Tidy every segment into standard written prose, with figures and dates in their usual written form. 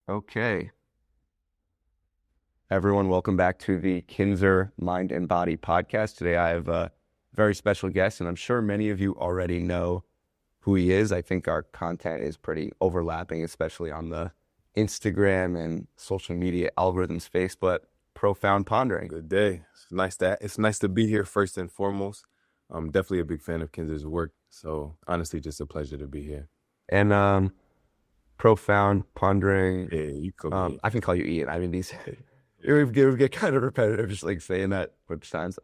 Okay. Everyone, welcome back to the Kinzer Mind and Body podcast. Today I have a very special guest, and I'm sure many of you already know who he is. I think our content is pretty overlapping, especially on the Instagram and social media algorithm space, but Profound Pondering. Good day. It's nice to be here first and foremost. I'm definitely a big fan of Kinzer's work. So honestly, just a pleasure to be here. And Profound Pondering, Yeah, you could be. I can call you Ian. I mean, these we get kind of repetitive just like saying that a bunch of times.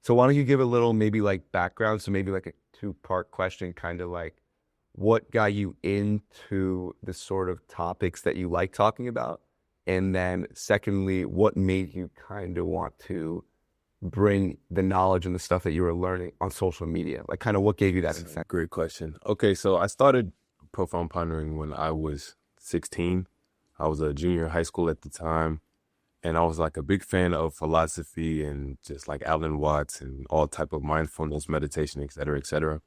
So why don't you give a little maybe like background? So maybe like a two-part question, kind of like what got you into the sort of topics that you like talking about? And then secondly, what made you kind of want to bring the knowledge and the stuff that you were learning on social media? Like kind of what gave you that That's a incentive? great question. Okay, so I started Profound Pondering when I was 16. I was a junior in high school at the time, and I was like a big fan of philosophy and just like Alan Watts and all type of mindfulness, meditation, et cetera, et cetera.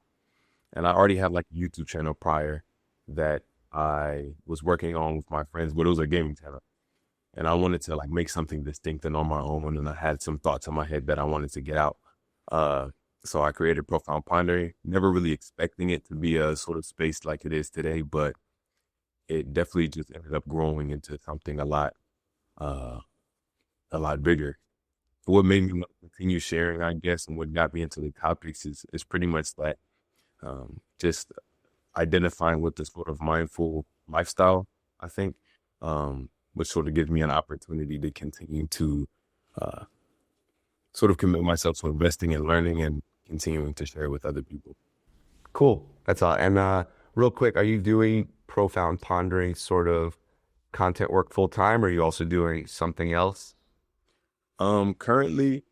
And I already had like a YouTube channel prior that I was working on with my friends, but it was a gaming channel. And I wanted to like make something distinct and on my own. And I had some thoughts in my head that I wanted to get out. Uh, so I created Profound Pondering, never really expecting it to be a sort of space like it is today, but it definitely just ended up growing into something uh, a lot bigger. What made me want to continue sharing, I guess, and what got me into the topics is pretty much that just identifying with this sort of mindful lifestyle, I think, which sort of gives me an opportunity to continue to uh, sort of commit myself to investing in learning and continuing to share with other people. Cool. That's all. And real quick, are you doing Profound Pondering sort of content work full time, or are you also doing something else? Currently,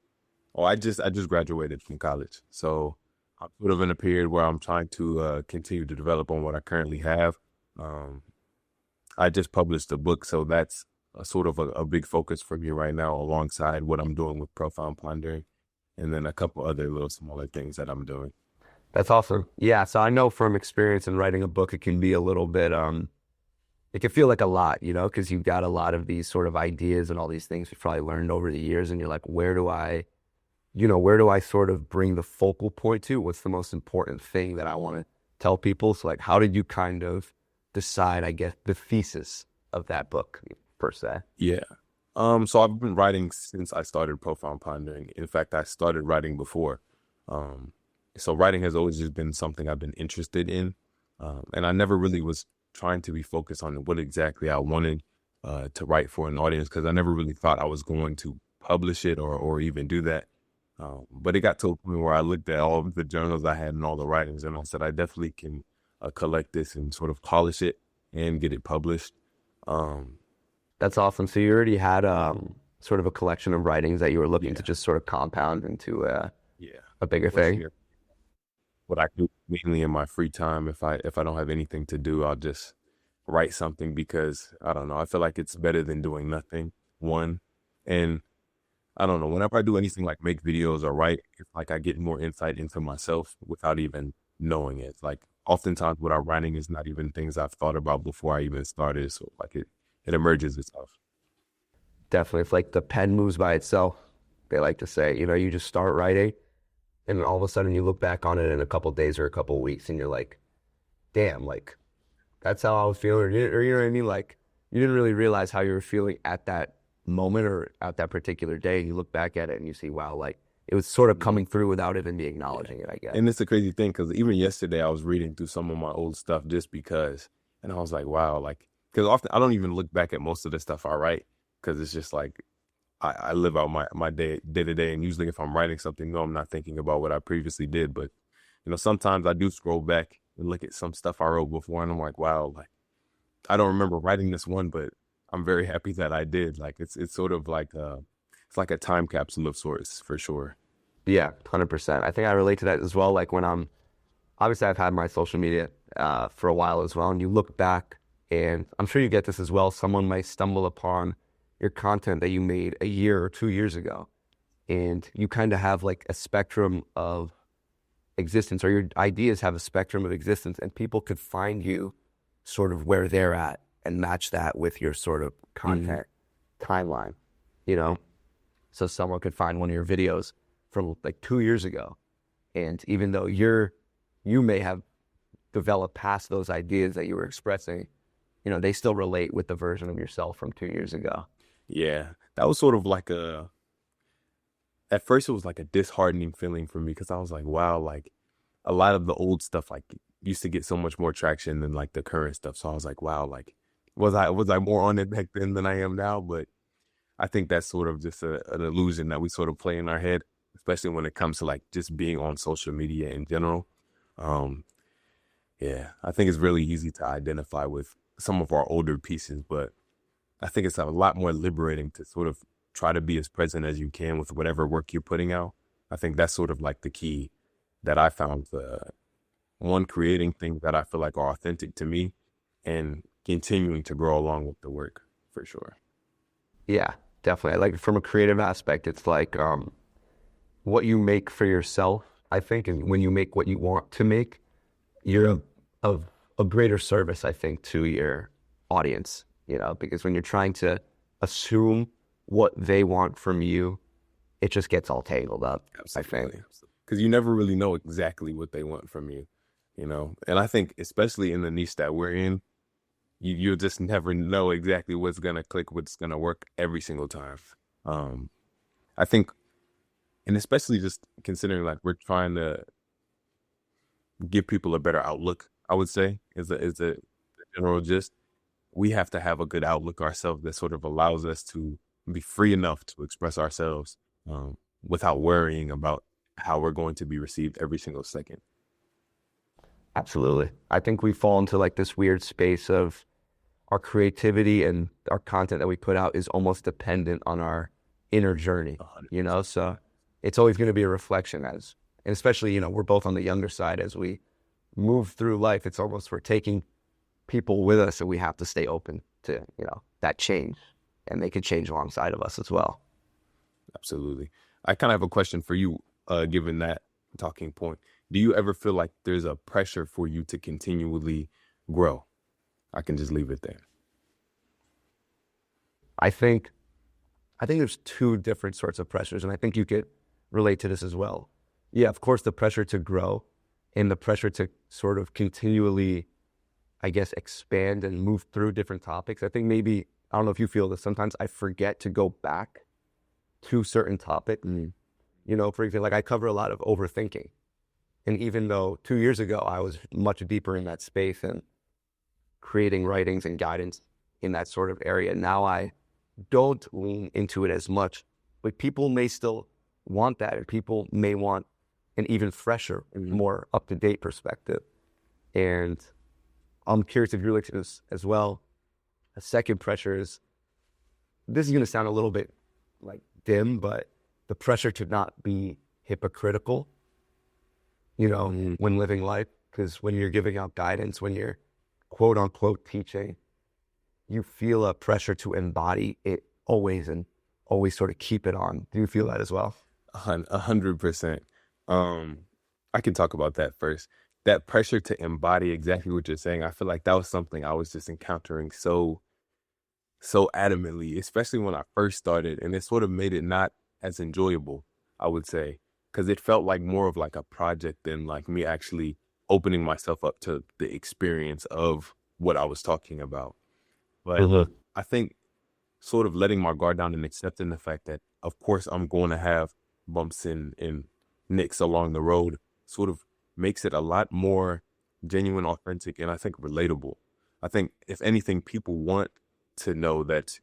I just graduated from college, so I'm sort of in a period where I'm trying to continue to develop on what I currently have. Um, I just published a book, so that's a sort of a big focus for me right now, alongside what I'm doing with Profound Pondering, and then a couple other little smaller things that I'm doing. That's awesome. Yeah. So I know from experience in writing a book, it can be a little bit, it can feel like a lot, because you've got a lot of these sort of ideas and all these things you've probably learned over the years. And you're like, where do I sort of bring the focal point to? What's the most important thing that I want to tell people? So like, how did you kind of decide, I guess, the thesis of that book per se? Yeah. So I've been writing since I started Profound Pondering. In fact, I started writing before. Um, so writing has always just been something I've been interested in. And I never really was trying to be focused on what exactly I wanted to write for an audience, because I never really thought I was going to publish it or even do that. But it got to a point where I looked at all of the journals I had and all the writings, and I said, I definitely can collect this and sort of polish it and get it published. Um, That's awesome. So you already had sort of a collection of writings that you were looking to yeah, just sort of compound into yeah. a bigger For thing. sure. What I do mainly in my free time, if I don't have anything to do, I'll just write something, because I don't know, I feel like it's better than doing nothing. One, and I don't know, whenever I do anything like make videos or write, it's like I get more insight into myself without even knowing it. Like oftentimes what I'm writing is not even things I've thought about before I even started. So like it emerges itself. Definitely. If like the pen moves by itself, they like to say, you just start writing and all of a sudden you look back on it in a couple days or a couple weeks and you're like, damn, like that's how I was feeling, or you know what I mean? Like you didn't really realize how you were feeling at that moment or at that particular day. And you look back at it and you see, wow, like it was sort of Yeah. coming through without even me Yeah. acknowledging it, I guess. And it's a crazy thing, because even yesterday I was reading through some of my old stuff just because, and I was like, wow, like, because often I don't even look back at most of the stuff I write, because it's just like I live out my day to day. And usually if I'm writing something, no, I'm not thinking about what I previously did. But, sometimes I do scroll back and look at some stuff I wrote before, and I'm like, wow, like, I don't remember writing this one, but I'm very happy that I did. Like, it's sort of like, it's like a time capsule of sorts, for sure. Yeah, 100%. I think I relate to that as well. Like when obviously I've had my social media for a while as well, and you look back, and I'm sure you get this as well. Someone might stumble upon your content that you made a year or 2 years ago, and you kind of have like a spectrum of existence, or your ideas have a spectrum of existence, and people could find you sort of where they're at and match that with your sort of content timeline, you know? So someone could find one of your videos from like 2 years ago. And even though you may have developed past those ideas that you were expressing, you know, they still relate with the version of yourself from 2 years ago. Yeah, that was sort of like at first it was like a disheartening feeling for me because I was like, wow, like a lot of the old stuff like used to get so much more traction than like the current stuff. So I was like, wow, like was I more on it back then than I am now? But I think that's sort of just an illusion that we sort of play in our head, especially when it comes to like just being on social media in general. Um, yeah, I think it's really easy to identify with some of our older pieces, but I think it's a lot more liberating to sort of try to be as present as you can with whatever work you're putting out. I think that's sort of like the key that I found. One, creating things that I feel like are authentic to me and continuing to grow along with the work for sure. Yeah, definitely. Like from a creative aspect, it's like what you make for yourself, I think, and when you make what you want to make, you're a greater service, I think, to your audience, you know, because when you're trying to assume what they want from you, it just gets all tangled up, I think. Absolutely. Because you never really know exactly what they want from you, you know? And I think, especially in the niche that we're in, you'll just never know exactly what's going to click, what's going to work every single time. Um, I think, and especially just considering like we're trying to give people a better outlook, I would say, is the general gist. We have to have a good outlook ourselves that sort of allows us to be free enough to express ourselves without worrying about how we're going to be received every single second. Absolutely. I think we fall into like this weird space of our creativity and our content that we put out is almost dependent on our inner journey, you know? So it's always going to be a reflection and especially, you know, we're both on the younger side as we move through life. It's almost we're taking people with us and we have to stay open to, you know, that change and they can change alongside of us as well. Absolutely. I kind of have a question for you, given that talking point. Do you ever feel like there's a pressure for you to continually grow? I can just leave it there. I think there's two different sorts of pressures, and I think you could relate to this as well. Yeah, of course, the pressure to grow and the pressure to sort of continually, I guess, expand and move through different topics. I think maybe, I don't know if you feel this, sometimes I forget to go back to certain topics. You know, for example, like I cover a lot of overthinking. And even though 2 years ago I was much deeper in that space and creating writings and guidance in that sort of area, now I don't lean into it as much. But people may still want that, and people may want an even fresher, more up-to-date perspective. And I'm curious if you're like this as well. A second pressure is, this is going to sound a little bit like dim, but the pressure to not be hypocritical, you know, when living life. Because when you're giving out guidance, when you're quote unquote teaching, you feel a pressure to embody it always and always sort of keep it on. Do you feel that as well? 100%. I can talk about that first. That pressure to embody exactly what you're saying. I feel like that was something I was just encountering so adamantly, especially when I first started, and it sort of made it not as enjoyable, I would say, because it felt like more of like a project than like me actually opening myself up to the experience of what I was talking about. But I think sort of letting my guard down and accepting the fact that, of course, I'm going to have bumps and nicks along the road sort of makes it a lot more genuine, authentic, and I think relatable. I think, if anything, people want to know that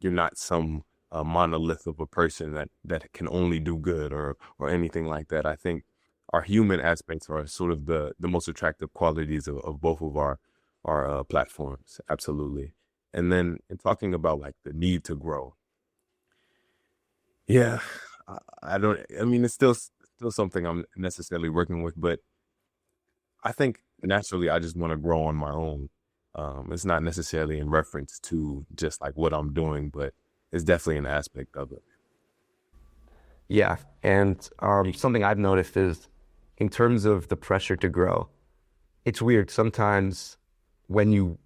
you're not some monolith of a person that can only do good or anything like that. I think our human aspects are sort of the most attractive qualities of both of our platforms. Absolutely. And then in talking about like the need to grow, yeah, I mean, it's still something I'm necessarily working with, but I think naturally I just want to grow on my own. It's not necessarily in reference to just like what I'm doing, but it's definitely an aspect of it. Yeah. And something I've noticed is in terms of the pressure to grow, it's weird. Sometimes when you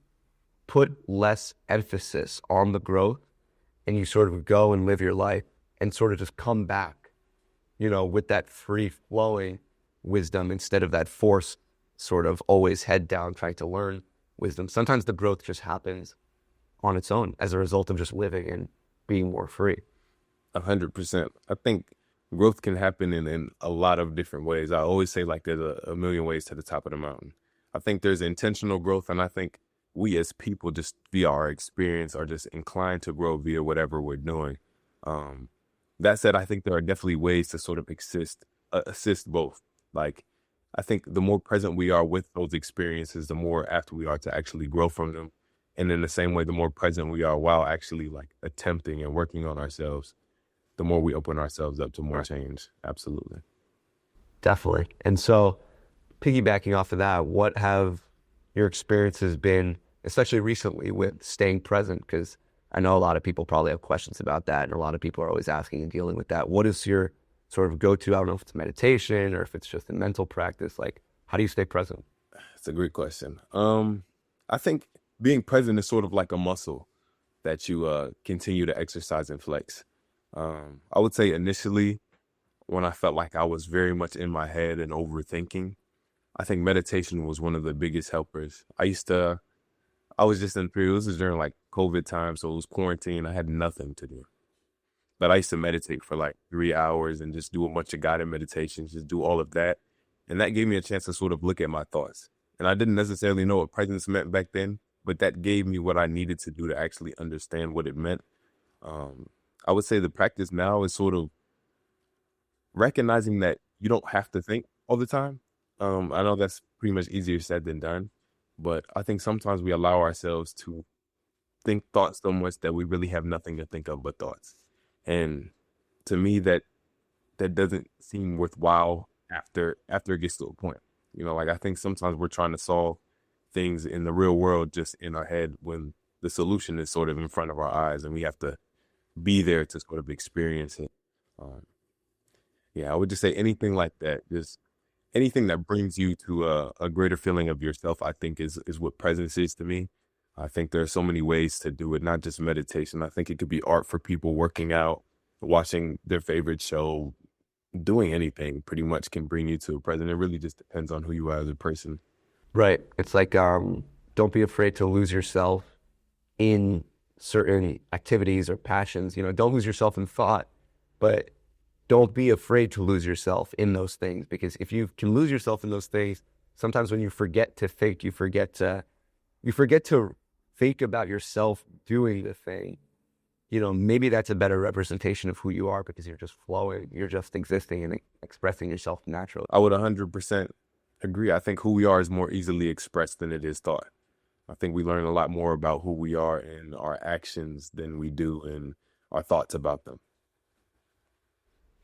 put less emphasis on the growth and you sort of go and live your life and sort of just come back, with that free flowing wisdom instead of that forced sort of always head down trying to learn wisdom. Sometimes the growth just happens on its own as a result of just living and being more free. 100%. I think growth can happen in a lot of different ways. I always say like there's a million ways to the top of the mountain. I think there's intentional growth, and I think we as people just via our experience are just inclined to grow via whatever we're doing. That said, I think there are definitely ways to sort of assist both. Like, I think the more present we are with those experiences, the more apt we are to actually grow from them. And in the same way, the more present we are while actually like attempting and working on ourselves, the more we open ourselves up to more change. Absolutely. Definitely. And so piggybacking off of that, what have your experiences been, especially recently with staying present? Because I know a lot of people probably have questions about that, and a lot of people are always asking and dealing with that. What is your sort of go-to? I don't know if it's meditation or if it's just a mental practice. Like, how do you stay present? It's a great question. I think being present is sort of like a muscle that you continue to exercise and flex. I would say initially, when I felt like I was very much in my head and overthinking, I think meditation was one of the biggest helpers. I was just in period, this was during like COVID time, so it was quarantine. I had nothing to do. But I used to meditate for like 3 hours and just do a bunch of guided meditations, just do all of that. And that gave me a chance to sort of look at my thoughts. And I didn't necessarily know what presence meant back then, but that gave me what I needed to do to actually understand what it meant. I would say the practice now is sort of recognizing that you don't have to think all the time. I know that's pretty much easier said than done, but I think sometimes we allow ourselves to think thoughts so much that we really have nothing to think of but thoughts. And to me, that doesn't seem worthwhile after it gets to a point. Like I think sometimes we're trying to solve things in the real world just in our head when the solution is sort of in front of our eyes and we have to be there to sort of experience it. I would just say anything like that, just anything that brings you to a greater feeling of yourself, I think is what presence is to me. I think there are so many ways to do it, not just meditation. I think it could be art for people, working out, watching their favorite show, doing anything pretty much can bring you to a present. It really just depends on who you are as a person. Right. It's like, don't be afraid to lose yourself in certain activities or passions. Don't lose yourself in thought, but don't be afraid to lose yourself in those things, because if you can lose yourself in those things, sometimes when you forget to think, you forget to think about yourself doing the thing. Maybe that's a better representation of who you are, because you're just flowing, you're just existing and expressing yourself naturally. I would 100% agree. I think who we are is more easily expressed than it is thought. I think we learn a lot more about who we are in our actions than we do in our thoughts about them.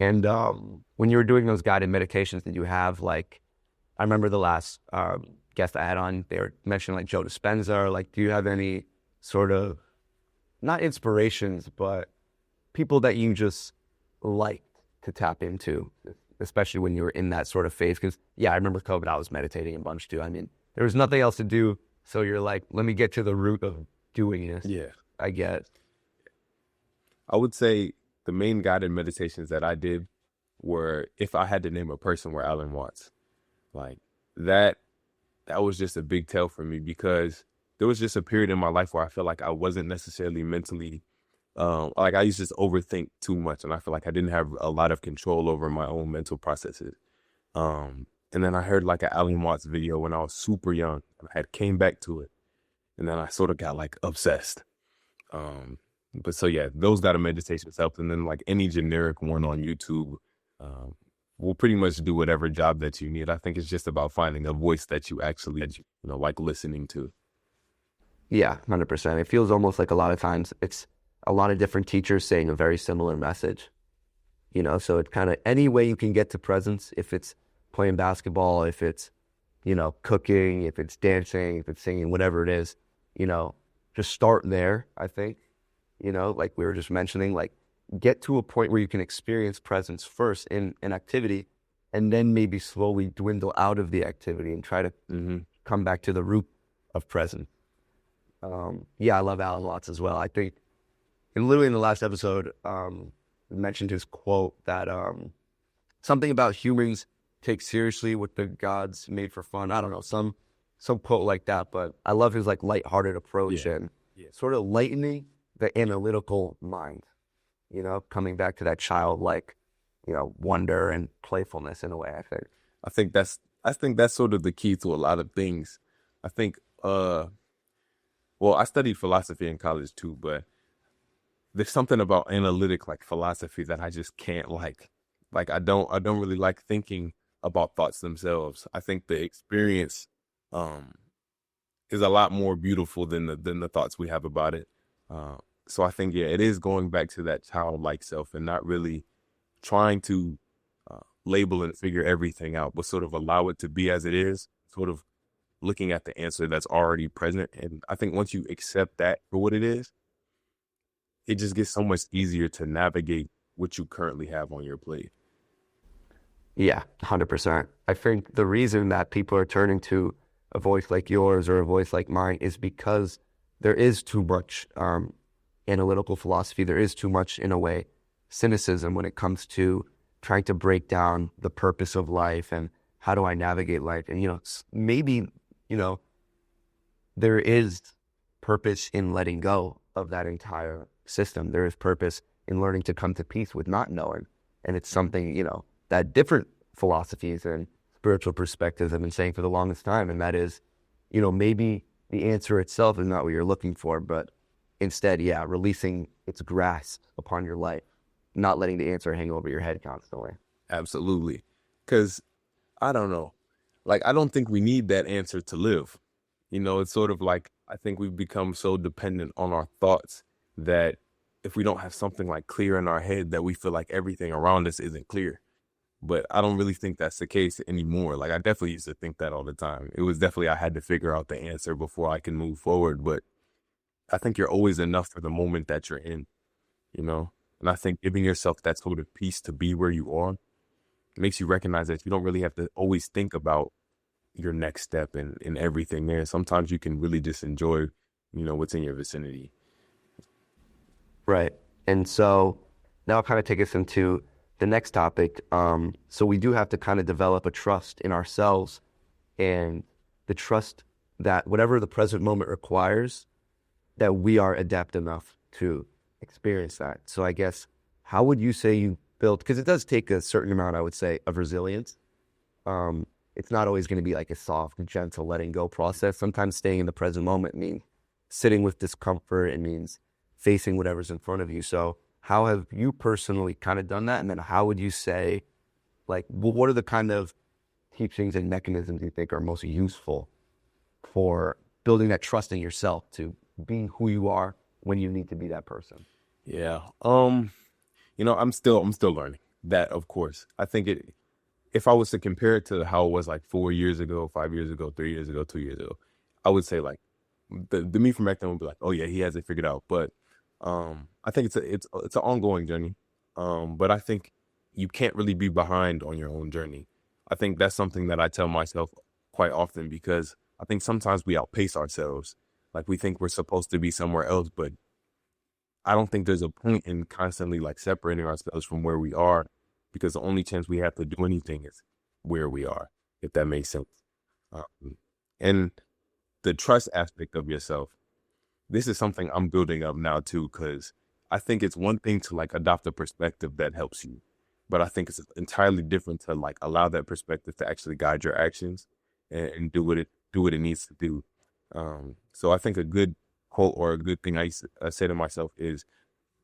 And when you were doing those guided meditations, did you have like, I remember the last guest I had on, they were mentioning like Joe Dispenza, or like, do you have any sort of, not inspirations, but people that you just liked to tap into, especially when you were in that sort of phase? Because I remember COVID, I was meditating a bunch too. I mean, there was nothing else to do. So you're like, let me get to the root of doing this. Yeah. I get. I would say the main guided meditations that I did were, if I had to name a person, were Alan Watts. Like that was just a big tell for me, because there was just a period in my life where I felt like I wasn't necessarily mentally, like I used to just overthink too much. And I feel like I didn't have a lot of control over my own mental processes. And then I heard like an Alan Watts video when I was super young, and I had came back to it. And then I sort of got like obsessed. But so those guided meditations helped. And then like any generic one on YouTube will pretty much do whatever job that you need. I think it's just about finding a voice that you actually, like listening to. Yeah, 100%. It feels almost like a lot of times it's a lot of different teachers saying a very similar message. So it's kind of any way you can get to presence, if it's playing basketball, if it's, cooking, if it's dancing, if it's singing, whatever it is, just start there, I think. Like we were just mentioning, like get to a point where you can experience presence first in an activity, and then maybe slowly dwindle out of the activity and try to come back to the root of presence. Yeah, I love Alan Watts as well. I think, and literally in the last episode, mentioned his quote that something about humans take seriously what the gods made for fun. I don't know, some quote like that. But I love his like lighthearted approach Yeah. and Yeah. sort of lightening the analytical mind. You know, coming back to that childlike, wonder and playfulness in a way. I think. I think that's sort of the key to a lot of things. I think well, I studied philosophy in college too, but there's something about analytic like philosophy that I just can't like. Like I don't really like thinking about thoughts themselves. I think the experience um is a lot more beautiful than the thoughts we have about it. Uh so I think yeah, it is going back to that childlike self and not really trying to label and figure everything out, but sort of allow it to be as it is, sort of looking at the answer that's already present. And I think once you accept that for what it is, it just gets so much easier to navigate what you currently have on your plate. Yeah, 100%. I think the reason that people are turning to a voice like yours or a voice like mine is because there is too much analytical philosophy. There is too much, in a way, cynicism when it comes to trying to break down the purpose of life and how do I navigate life. And, maybe, you know, there is purpose in letting go of that entire system. There is purpose in learning to come to peace with not knowing. And it's something, that different philosophies and spiritual perspectives have been saying for the longest time. And that is, maybe the answer itself is not what you're looking for, but instead, yeah, releasing its grasp upon your life, not letting the answer hang over your head constantly. Absolutely. Because I don't know. Like, I don't think we need that answer to live. It's sort of like I think we've become so dependent on our thoughts that if we don't have something like clear in our head, that we feel like everything around us isn't clear. But I don't really think that's the case anymore. Like, I definitely used to think that all the time. It was definitely I had to figure out the answer before I can move forward. But I think you're always enough for the moment that you're in, you know? And I think giving yourself that sort of peace to be where you are makes you recognize that you don't really have to always think about your next step and everything there. Sometimes you can really just enjoy, what's in your vicinity. Right. And so now I'll kind of take us into the next topic. So we do have to kind of develop a trust in ourselves and the trust that whatever the present moment requires, that we are adept enough to experience that. So I guess, how would you say you built, because it does take a certain amount, I would say, of resilience. It's not always going to be like a soft, gentle letting go process. Sometimes staying in the present moment means sitting with discomfort. It means facing whatever's in front of you. So how have you personally kind of done that? And then how would you say, like, what are the kind of teachings and mechanisms you think are most useful for building that trust in yourself to being who you are when you need to be that person? Yeah. I'm still learning that, of course. I think if I was to compare it to how it was like 4 years ago, 5 years ago, 3 years ago, 2 years ago, I would say like the me from back then would be like, oh yeah, he has it figured out. But I think it's an ongoing journey. But I think you can't really be behind on your own journey. I think that's something that I tell myself quite often because I think sometimes we outpace ourselves. Like we think we're supposed to be somewhere else, but I don't think there's a point in constantly like separating ourselves from where we are because the only chance we have to do anything is where we are, if that makes sense. And the trust aspect of yourself, this is something I'm building up now too, because I think it's one thing to like adopt a perspective that helps you, but I think it's entirely different to like allow that perspective to actually guide your actions and do what it needs to do. So I think a good quote or a good thing I say to myself is,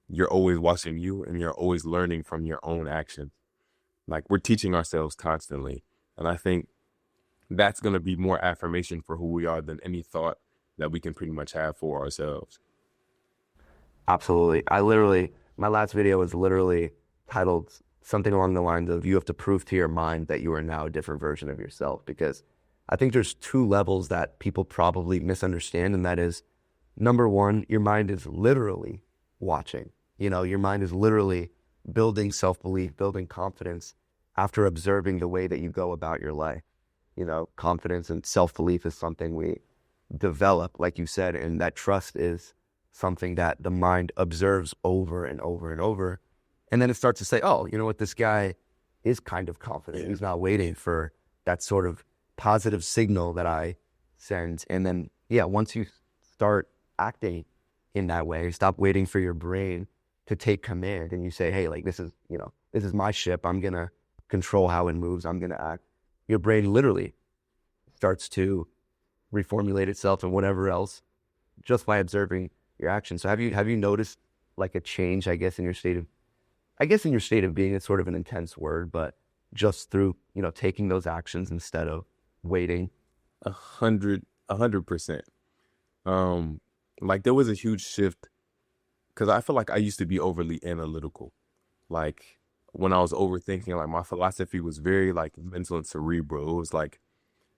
"You're always watching you, and you're always learning from your own actions." Like we're teaching ourselves constantly, and I think that's going to be more affirmation for who we are than any thought that we can pretty much have for ourselves. Absolutely. My last video was literally titled something along the lines of you have to prove to your mind that you are now a different version of yourself. Because I think there's two levels that people probably misunderstand. And that is, number one, your mind is literally watching. Your mind is literally building self-belief, building confidence after observing the way that you go about your life. Confidence and self-belief is something we develop, like you said, and that trust is something that the mind observes over and over and over. And then it starts to say, oh, you know what, this guy is kind of confident. He's not waiting for that sort of positive signal that I send. And then, yeah, once you start acting in that way, stop waiting for your brain to take command and you say, hey, like, this is my ship. I'm going to control how it moves. I'm going to act. Your brain literally starts to reformulate itself and whatever else just by observing your actions. So have you noticed like a change, I guess, in your state of being? It's sort of an intense word, but just through, taking those actions instead of waiting. 100%. Like there was a huge shift because I feel like I used to be overly analytical. Like when I was overthinking, like my philosophy was very like mental and cerebral. It was like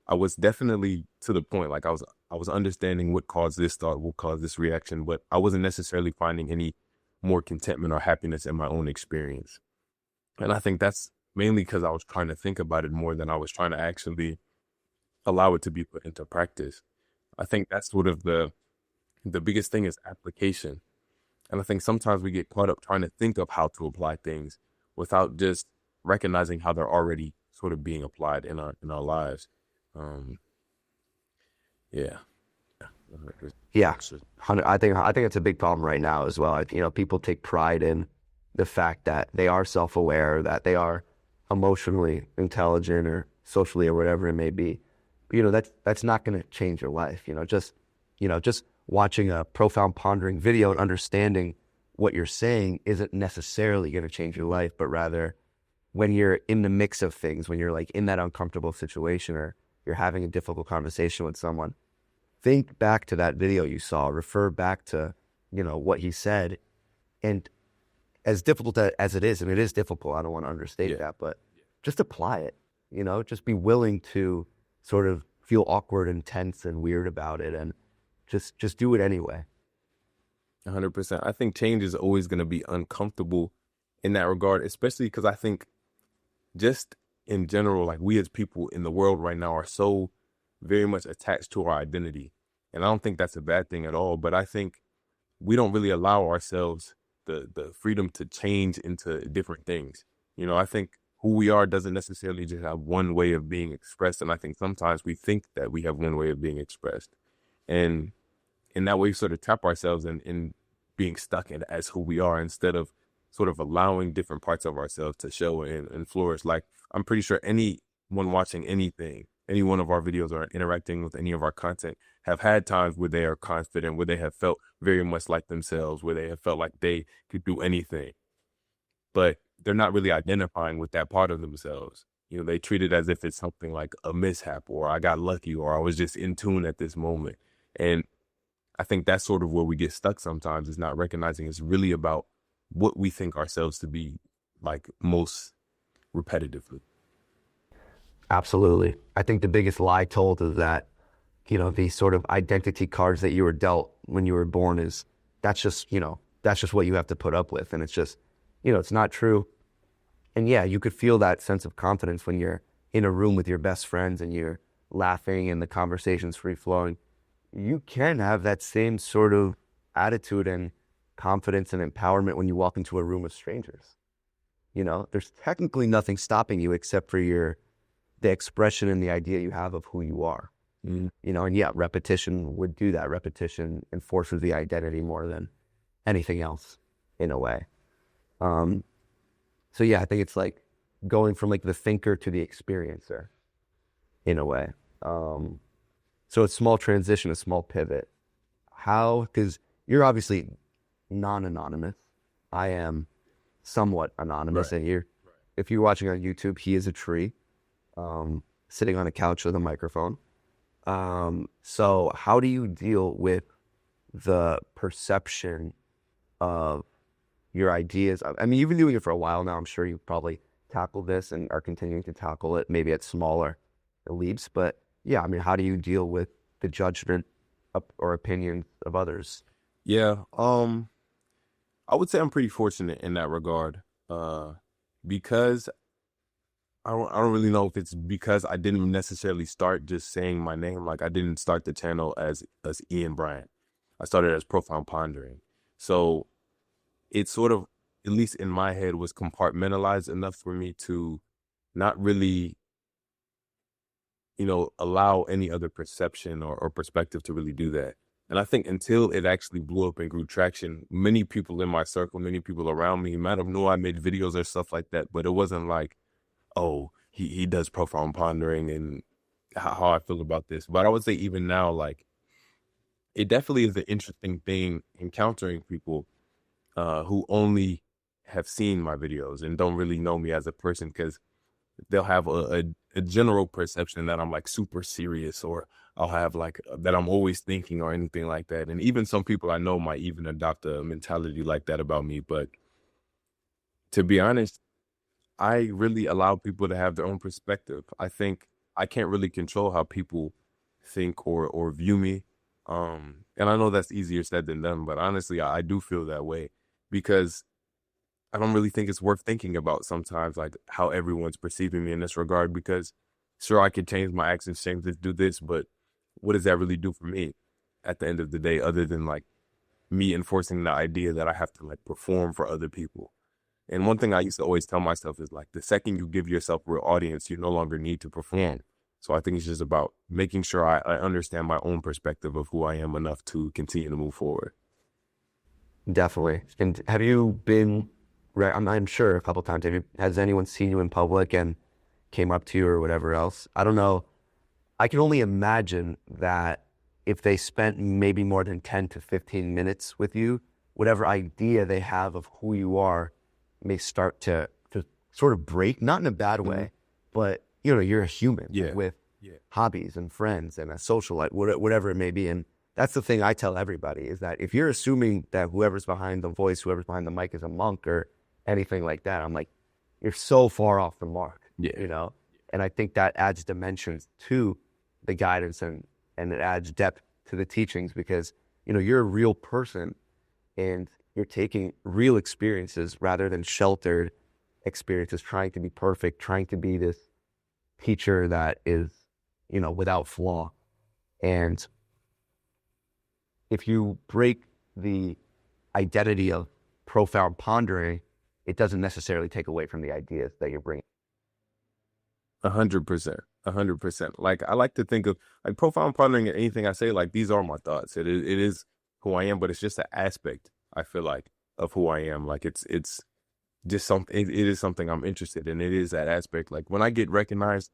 I was definitely to the point, like I was understanding what caused this thought, what caused this reaction, but I wasn't necessarily finding any more contentment or happiness in my own experience. And I think that's mainly because I was trying to think about it more than I was trying to actually allow it to be put into practice. I think that's sort of the biggest thing is application. And I think sometimes we get caught up trying to think of how to apply things without just recognizing how they're already sort of being applied in our lives. Yeah. Yeah, I think it's a big problem right now as well. People take pride in the fact that they are self-aware, that they are emotionally intelligent or socially or whatever it may be. But, that's not going to change your life. Just watching a profound pondering video and understanding what you're saying isn't necessarily going to change your life, but rather when you're in the mix of things, when you're like in that uncomfortable situation or you're having a difficult conversation with someone, think back to that video you saw, refer back to, what he said. And as difficult as it is, and it is difficult, I don't want to understate that, but just apply it, just be willing to sort of feel awkward and tense and weird about it and just do it anyway. 100%. I think change is always going to be uncomfortable in that regard, especially because I think just in general, like we as people in the world right now are so very much attached to our identity. And I don't think that's a bad thing at all, but I think we don't really allow ourselves the freedom to change into different things. I think who we are doesn't necessarily just have one way of being expressed. And I think sometimes we think that we have one way of being expressed. And in that way, we sort of trap ourselves in being stuck in as who we are instead of sort of allowing different parts of ourselves to show and flourish. Like I'm pretty sure anyone watching anything, any one of our videos or interacting with any of our content have had times where they are confident, where they have felt very much like themselves, where they have felt like they could do anything, but they're not really identifying with that part of themselves. They treat it as if it's something like a mishap or I got lucky or I was just in tune at this moment. And I think that's sort of where we get stuck sometimes, is not recognizing it's really about what we think ourselves to be like most repetitively. Absolutely. I think the biggest lie told is that, these sort of identity cards that you were dealt when you were born that's just what you have to put up with. And it's just, it's not true. And yeah, you could feel that sense of confidence when you're in a room with your best friends and you're laughing and the conversation's free flowing. You can have that same sort of attitude and confidence and empowerment when you walk into a room of strangers. There's technically nothing stopping you except for the expression and the idea you have of who you are. And yeah, repetition would do that. Repetition enforces the identity more than anything else in a way. So yeah, I think it's like going from like the thinker to the experiencer in a way. So a small transition, a small pivot. Because you're obviously non-anonymous. I am somewhat anonymous. Right. And if you're watching on YouTube, he is a tree, sitting on a couch with a microphone. So how do you deal with the perception of your ideas? I mean, you've been doing it for a while now. I'm sure you've probably tackled this and are continuing to tackle it, maybe at smaller leaps. But yeah, I mean, how do you deal with the judgment or opinions of others? Yeah. I would say I'm pretty fortunate in that regard, because I don't really know if it's because I didn't necessarily start just saying my name. Like I didn't start the channel as Ian Bryant. I started as Profound Pondering. So it sort of, at least in my head, was compartmentalized enough for me to not really, allow any other perception or perspective to really do that. And I think until it actually blew up and grew traction, many people in my circle, many people around me might have known I made videos or stuff like that, but it wasn't like, oh, he does profound pondering and how I feel about this. But I would say even now, like, it definitely is an interesting thing encountering people who only have seen my videos and don't really know me as a person, because they'll have a general perception that I'm like super serious, or I'll have like that I'm always thinking or anything like that. And even some people I know might even adopt a mentality like that about me. But to be honest, I really allow people to have their own perspective. I think I can't really control how people think or view me. And I know that's easier said than done, but honestly, I do feel that way because I don't really think it's worth thinking about sometimes, like how everyone's perceiving me in this regard, because sure, I could change my accents, change this, do this, but what does that really do for me at the end of the day, other than like me enforcing the idea that I have to like perform for other people? And one thing I used to always tell myself is like, the second you give yourself a real audience, you no longer need to perform. So I think it's just about making sure I understand my own perspective of who I am enough to continue to move forward. Definitely. And have you been, I'm sure a couple times, has anyone seen you in public and came up to you or whatever else? I don't know. I can only imagine that if they spent maybe more than 10 to 15 minutes with you, whatever idea they have of who you are may start to sort of break, not in a bad way, but you're a human with hobbies and friends and a social life, whatever it may be. And that's the thing I tell everybody, is that if you're assuming that whoever's behind the voice, whoever's behind the mic is a monk or anything like that, I'm like, you're so far off the mark, And I think that adds dimensions to the guidance and it adds depth to the teachings, because, you're a real person and you're taking real experiences rather than sheltered experiences, trying to be perfect, trying to be this teacher that is, without flaw. And if you break the identity of profound pondering, it doesn't necessarily take away from the ideas that you're bringing. 100%. 100%. Like, I like to think of like profound pondering and anything I say, like, these are my thoughts. It is who I am, but it's just an aspect, I feel like, of who I am. Like, it's just something, it is something I'm interested in. It is that aspect. Like, when I get recognized,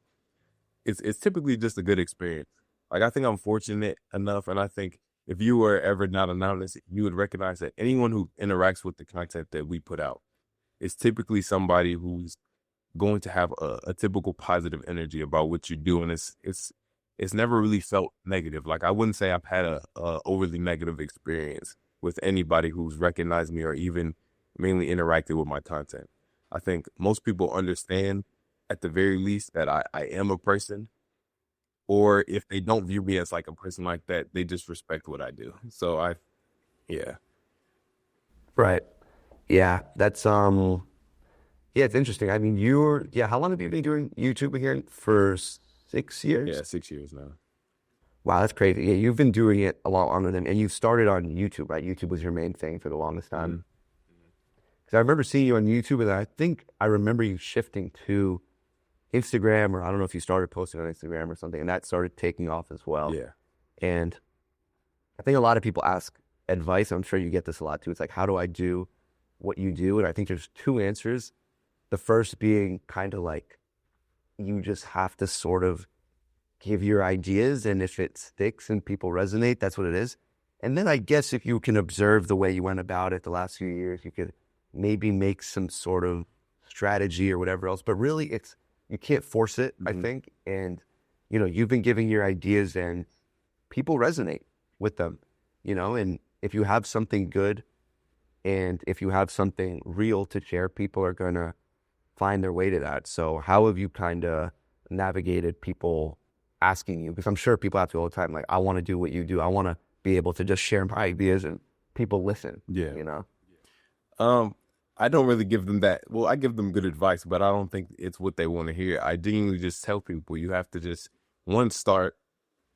it's typically just a good experience. Like, I think I'm fortunate enough, and I think if you were ever not anonymous, you would recognize that anyone who interacts with the content that we put out is typically somebody who's going to have a typical positive energy about what you do, and it's never really felt negative. Like, I wouldn't say I've had a overly negative experience with anybody who's recognized me or even mainly interacted with my content. I think most people understand, at the very least, that I am a person, or if they don't view me as like a person like that, they just respect what I do. So yeah. Right. Yeah. That's, yeah, it's interesting. I mean, how long have you been doing YouTube again? For 6 years? Yeah, 6 years now. Wow, that's crazy. Yeah, you've been doing it a lot longer and you started on YouTube, right? YouTube was your main thing for the longest time. Because I remember seeing you on YouTube, and I think I remember you shifting to Instagram, or I don't know if you started posting on Instagram or something, and that started taking off as well. Yeah. And I think a lot of people ask advice. I'm sure you get this a lot too. It's like, how do I do what you do? And I think there's two answers. The first being kind of like, you just have to sort of give your ideas, and if it sticks and people resonate, that's what it is. And then I guess if you can observe the way you went about it the last few years, you could maybe make some sort of strategy or whatever else. But really, you can't force it, I think. And, you've been giving your ideas and people resonate with them, and if you have something good and if you have something real to share, people are going to find their way to that. So how have you kind of navigated people asking you? Because I'm sure people ask you all the time, like, I want to do what you do. I want to be able to just share my ideas and people listen. Yeah. I don't really give them that. Well, I give them good advice, but I don't think it's what they want to hear. I genuinely just tell people you have to just start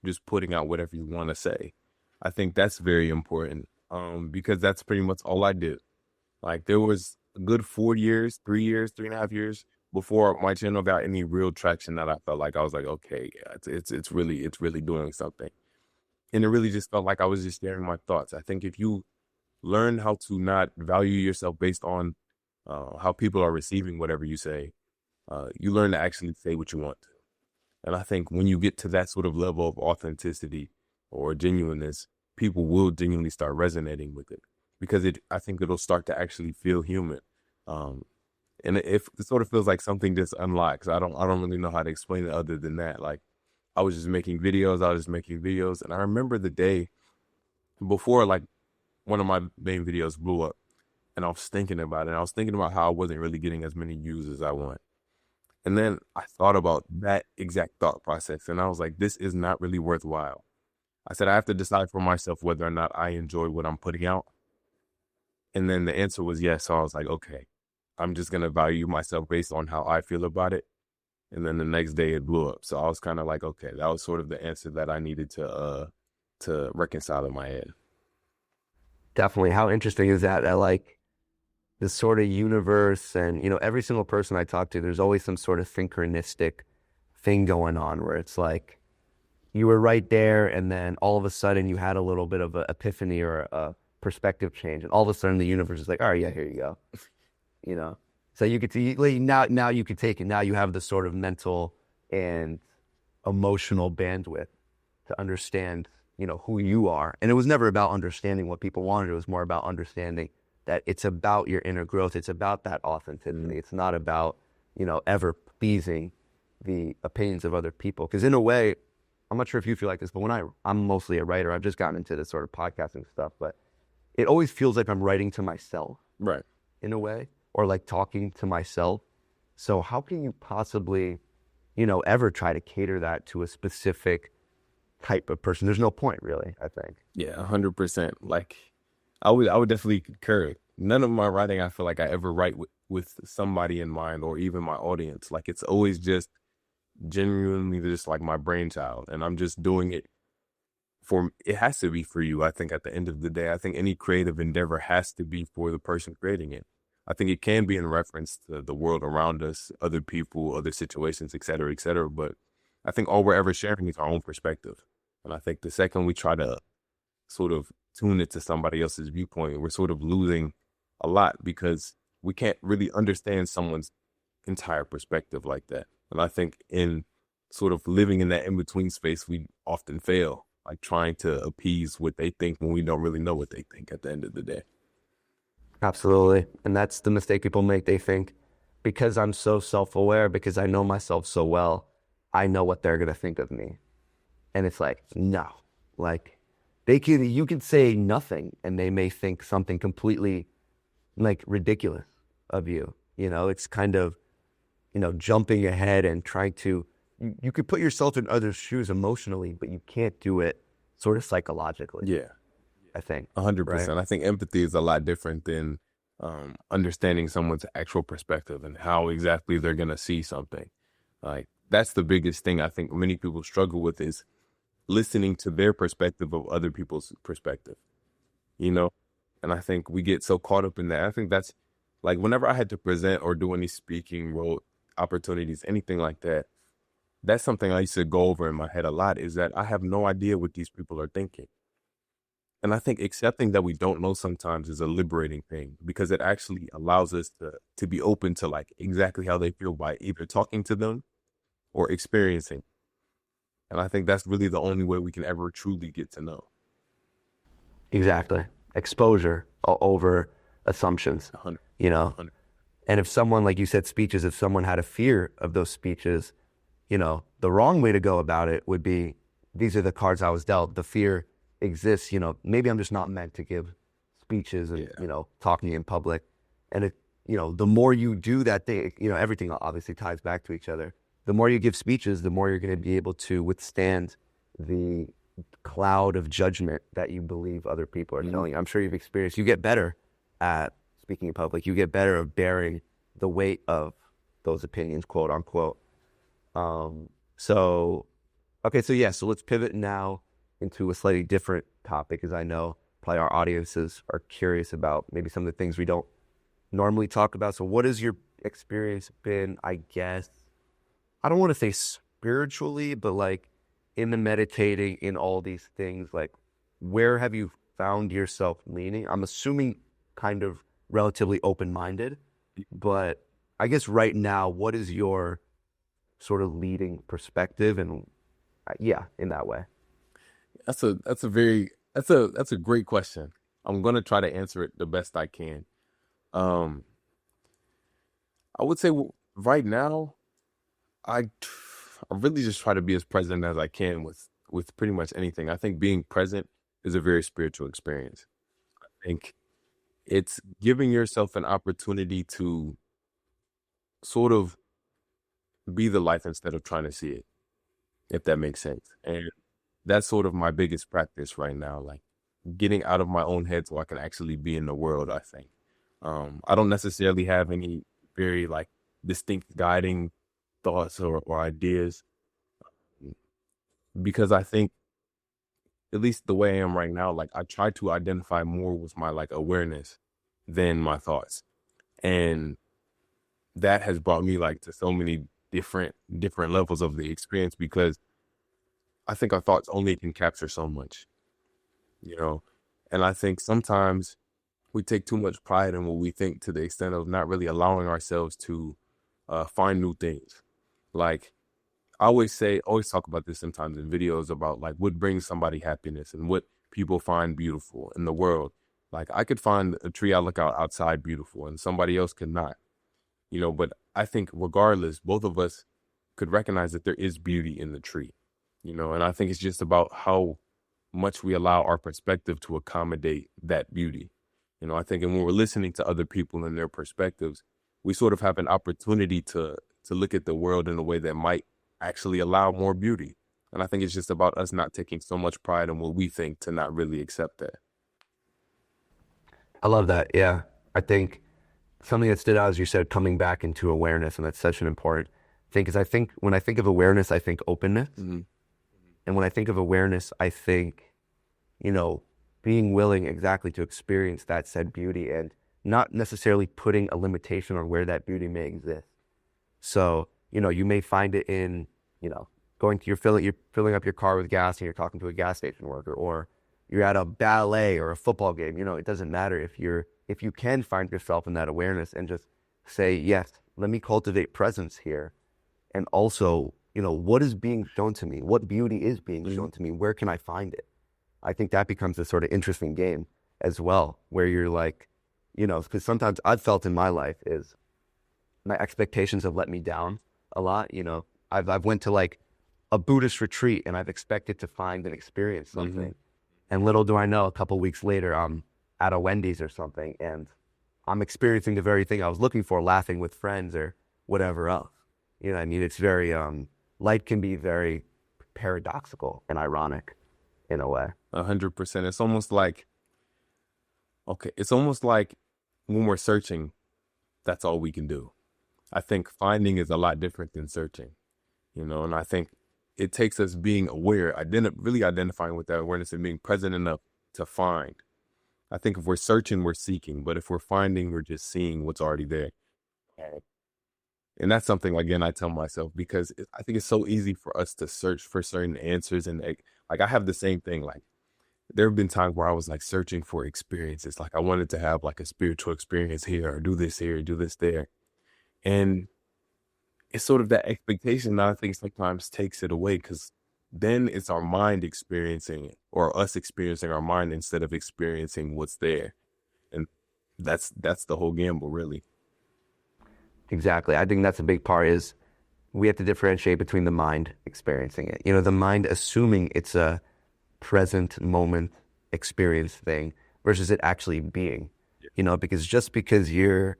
just putting out whatever you want to say. I think that's very important. Because that's pretty much all I did. Like there was a good 4 years, 3 years, 3.5 years before my channel got any real traction that I felt like I was like, okay, yeah, it's really doing something. And it really just felt like I was just sharing my thoughts. I think if you learn how to not value yourself based on how people are receiving whatever you say, you learn to actually say what you want. And I think when you get to that sort of level of authenticity or genuineness, people will genuinely start resonating with it because I think it'll start to actually feel human. Um, and it sort of feels like something just unlocks. I don't really know how to explain it other than that. Like I was just making videos. And I remember the day before, like one of my main videos blew up and I was thinking about it. I was thinking about how I wasn't really getting as many views as I want. And then I thought about that exact thought process and I was like, this is not really worthwhile. I said, I have to decide for myself whether or not I enjoy what I'm putting out. And then the answer was yes. So I was like, okay, I'm just going to value myself based on how I feel about it. And then the next day it blew up. So I was kind of like, okay, that was sort of the answer that I needed to reconcile in my head. Definitely. How interesting is that? That like this sort of universe and, every single person I talk to, there's always some sort of synchronistic thing going on where it's like you were right there and then all of a sudden you had a little bit of an epiphany or a perspective change. And all of a sudden the universe is like, all right, yeah, here you go. So you could now you could take it. Now you have the sort of mental and emotional bandwidth to understand, who you are. And it was never about understanding what people wanted. It was more about understanding that it's about your inner growth. It's about that authenticity. It's not about, ever pleasing the opinions of other people. Because in a way, I'm not sure if you feel like this, but when I'm mostly a writer, I've just gotten into this sort of podcasting stuff, but it always feels like I'm writing to myself. Right. In a way, or like talking to myself. So how can you possibly, ever try to cater that to a specific type of person? There's no point really, I think. Yeah, 100%. Like I would definitely concur. None of my writing, I feel like I ever write with somebody in mind or even my audience. Like it's always just genuinely just like my brainchild. And I'm just doing it it has to be for you. I think at the end of the day, I think any creative endeavor has to be for the person creating it. I think it can be in reference to the world around us, other people, other situations, et cetera, et cetera. But I think all we're ever sharing is our own perspective. And I think the second we try to sort of tune it to somebody else's viewpoint, we're sort of losing a lot because we can't really understand someone's entire perspective like that. And I think in sort of living in that in-between space, we often fail, like trying to appease what they think when we don't really know what they think at the end of the day. Absolutely. And that's the mistake people make. They think because I'm so self-aware, because I know myself so well, I know what they're going to think of me. And it's like, no, like you can say nothing and they may think something completely like ridiculous of you. It's kind of, jumping ahead and trying to, you could put yourself in others' shoes emotionally, but you can't do it sort of psychologically. Yeah. I think 100%. Right? I think empathy is a lot different than understanding someone's actual perspective and how exactly they're going to see something. Like that's the biggest thing I think many people struggle with is listening to their perspective of other people's perspective, And I think we get so caught up in that. I think that's like whenever I had to present or do any speaking role opportunities, anything like that, that's something I used to go over in my head a lot is that I have no idea what these people are thinking. And I think accepting that we don't know sometimes is a liberating thing because it actually allows us to be open to like exactly how they feel by either talking to them or experiencing. And I think that's really the only way we can ever truly get to know. Exactly. Exposure over assumptions, 100%. And if someone, like you said, speeches, if someone had a fear of those speeches, the wrong way to go about it would be, these are the cards I was dealt. The fear exists, maybe I'm just not meant to give speeches and, talking in public. And the more you do that thing, everything obviously ties back to each other. The more you give speeches, the more you're going to be able to withstand the cloud of judgment that you believe other people are telling you. I'm sure you've experienced, you get better at speaking in public. You get better of bearing the weight of those opinions, quote unquote. So, okay, so yeah, so let's pivot now into a slightly different topic, because I know probably our audiences are curious about maybe some of the things we don't normally talk about. So what has your experience been, I guess, I don't want to say spiritually, but like in the meditating, in all these things, like where have you found yourself leaning? I'm assuming kind of relatively open-minded, but I guess right now, what is your sort of leading perspective? And yeah, in that way. That's a great question. I'm gonna try to answer it the best I can. Um, I would say right now, I I really just try to be as present as I can with pretty much anything. I think being present is a very spiritual experience. I think it's giving yourself an opportunity to sort of be the life instead of trying to see it, if that makes sense. And that's sort of my biggest practice right now, like getting out of my own head so I can actually be in the world, I think. I don't necessarily have any very like distinct guiding thoughts or ideas, because I think at least the way I am right now, like I try to identify more with my like awareness than my thoughts. And that has brought me like to so many different levels of the experience, because I think our thoughts only can capture so much, you know. And I think sometimes we take too much pride in what we think, to the extent of not really allowing ourselves to find new things. Like I always talk about this sometimes in videos about like what brings somebody happiness and what people find beautiful in the world. Like I could find a tree I look out outside beautiful and somebody else could not, you know, but I think regardless, both of us could recognize that there is beauty in the tree, you know, and I think it's just about how much we allow our perspective to accommodate that beauty. You know, I think, and when we're listening to other people and their perspectives, we sort of have an opportunity to look at the world in a way that might actually allow more beauty. And I think it's just about us not taking so much pride in what we think to not really accept that. I love that. Yeah. I think something that stood out, as you said, coming back into awareness, and that's such an important thing, because I think when I think of awareness, I think openness. Hmm. And when I think of awareness, I think, you know, being willing exactly to experience that said beauty, and not necessarily putting a limitation on where that beauty may exist. So, you know, you may find it in, you know, you're filling up your car with gas and you're talking to a gas station worker, or you're at a ballet or a football game. You know, it doesn't matter if you can find yourself in that awareness and just say, yes, let me cultivate presence here. And also, you know, what is being shown to me? What beauty is being shown to me? Where can I find it? I think that becomes a sort of interesting game as well, where you're like, you know, because sometimes I've felt in my life is my expectations have let me down a lot. You know, I've went to like a Buddhist retreat and I've expected to find and experience something. And little do I know, a couple weeks later, I'm at a Wendy's or something, and I'm experiencing the very thing I was looking for, laughing with friends or whatever else. You know what I mean? It's very, light can be very paradoxical and ironic in a way. 100%. It's almost like, okay, it's almost like when we're searching, that's all we can do. I think finding is a lot different than searching, you know, and I think it takes us being aware, really identifying with that awareness and being present enough to find. I think if we're searching, we're seeking, but if we're finding, we're just seeing what's already there. And that's something, again, I tell myself, because I think it's so easy for us to search for certain answers. And like I have the same thing. Like there have been times where I was like searching for experiences. Like I wanted to have like a spiritual experience here, or do this here, do this there. And it's sort of that expectation that I think sometimes takes it away, because then it's our mind experiencing it, or us experiencing our mind instead of experiencing what's there. And that's the whole gamble, really. Exactly. I think that's a big part, is we have to differentiate between the mind experiencing it. You know, the mind assuming it's a present moment experience thing versus it actually being, you know, because just because you're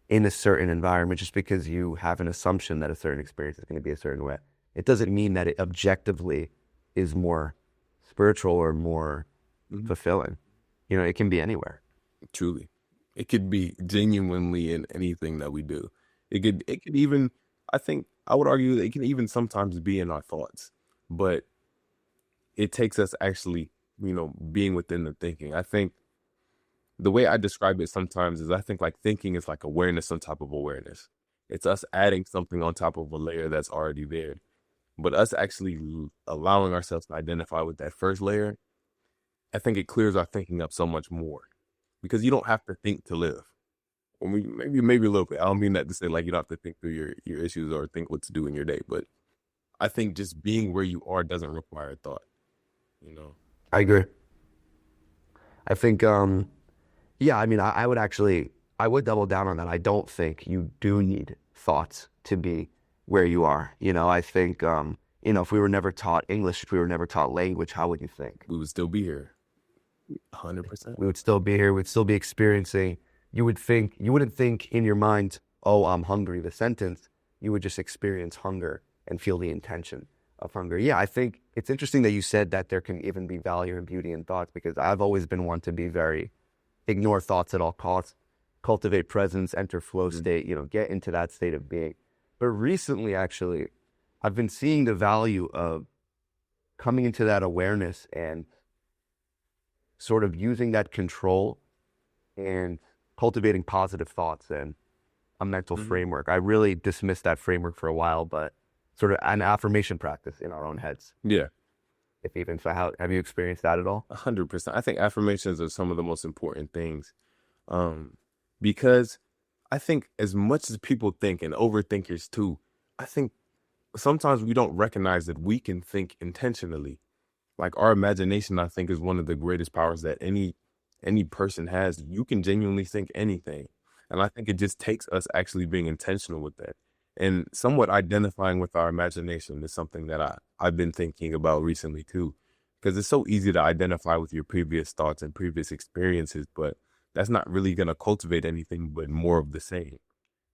in a certain environment, just because you have an assumption that a certain experience is going to be a certain way, it doesn't mean that it objectively is more spiritual or more fulfilling. You know, it can be anywhere. Truly. It could be genuinely in anything that we do. It could even, I think I would argue that it can even sometimes be in our thoughts. But it takes us actually, being within the thinking. I think the way I describe it sometimes is I think like thinking is like awareness on top of awareness. It's us adding something on top of a layer that's already there. But us actually allowing ourselves to identify with that first layer, I think it clears our thinking up so much more because you don't have to think to live. Or maybe a little bit. I don't mean that to say like you don't have to think through your issues or think what to do in your day, but I think just being where you are doesn't require thought, you know. I agree. I think, yeah, I mean, I would double down on that. I don't think you do need thoughts to be where you are. I think, if we were never taught English, if we were never taught language, how would you think? We would still be here, 100%. We would still be here. We'd still be experiencing. You wouldn't think in your mind, oh, I'm hungry, the sentence. You would just experience hunger and feel the intention of hunger. Yeah, I think it's interesting that you said that there can even be value and beauty in thoughts, because I've always been one to be very ignore thoughts at all costs, cultivate presence, enter flow state, get into that state of being. But recently, actually, I've been seeing the value of coming into that awareness and sort of using that control and cultivating positive thoughts and a mental framework. I really dismissed that framework for a while, but sort of an affirmation practice in our own heads. Yeah, If even so, have you experienced that at all? 100%. I think affirmations are some of the most important things, because I think as much as people think, and overthinkers too, I think sometimes we don't recognize that we can think intentionally. Like our imagination, I think, is one of the greatest powers that any person has. You can genuinely think anything. And I think it just takes us actually being intentional with that. And somewhat identifying with our imagination is something that I've been thinking about recently too. Because it's so easy to identify with your previous thoughts and previous experiences, but that's not really going to cultivate anything but more of the same.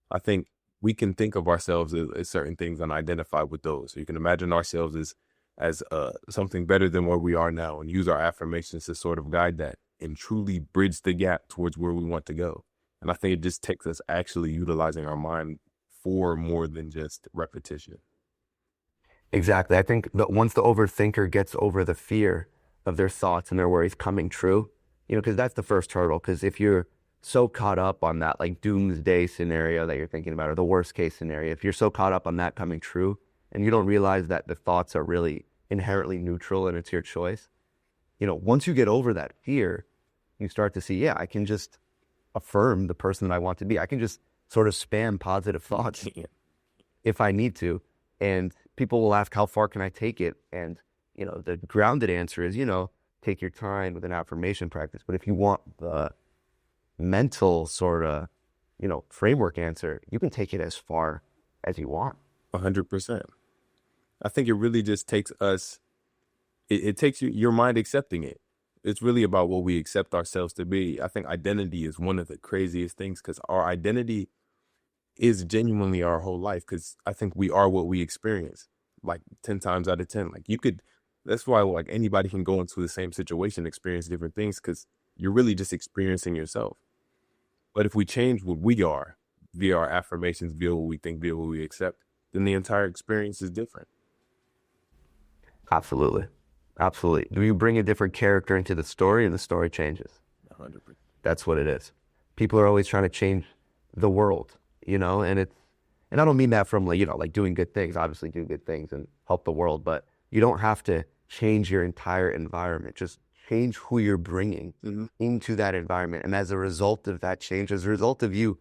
I think we can think of ourselves as certain things and identify with those. So you can imagine ourselves as something better than where we are now, and use our affirmations to sort of guide that and truly bridge the gap towards where we want to go. And I think it just takes us actually utilizing our mind for more than just repetition. Exactly. I think that once the overthinker gets over the fear of their thoughts and their worries coming true, because that's the first hurdle. Because if you're so caught up on that like doomsday scenario that you're thinking about, or the worst case scenario, if you're so caught up on that coming true and you don't realize that the thoughts are really inherently neutral and it's your choice, once you get over that fear, you start to see, yeah, I can just affirm the person that I want to be. I can just sort of spam positive thoughts if I need to. And people will ask, how far can I take it? And, the grounded answer is, take your time with an affirmation practice. But if you want the mental sort of, framework answer, you can take it as far as you want. 100%. I think it really just takes us, it takes your mind accepting it. It's really about what we accept ourselves to be. I think identity is one of the craziest things, because our identity is genuinely our whole life, because I think we are what we experience, like 10 times out of 10. Like that's why like anybody can go into the same situation, experience different things, because you're really just experiencing yourself. But if we change what we are via our affirmations, via what we think, via what we accept, then the entire experience is different. Absolutely. Absolutely. Do you bring a different character into the story and the story changes? 100%. That's what it is. People are always trying to change the world, and I don't mean that from like doing good things. Obviously do good things and help the world, but you don't have to change your entire environment. Just change who you're bringing into that environment. And as a result of that change, as a result of you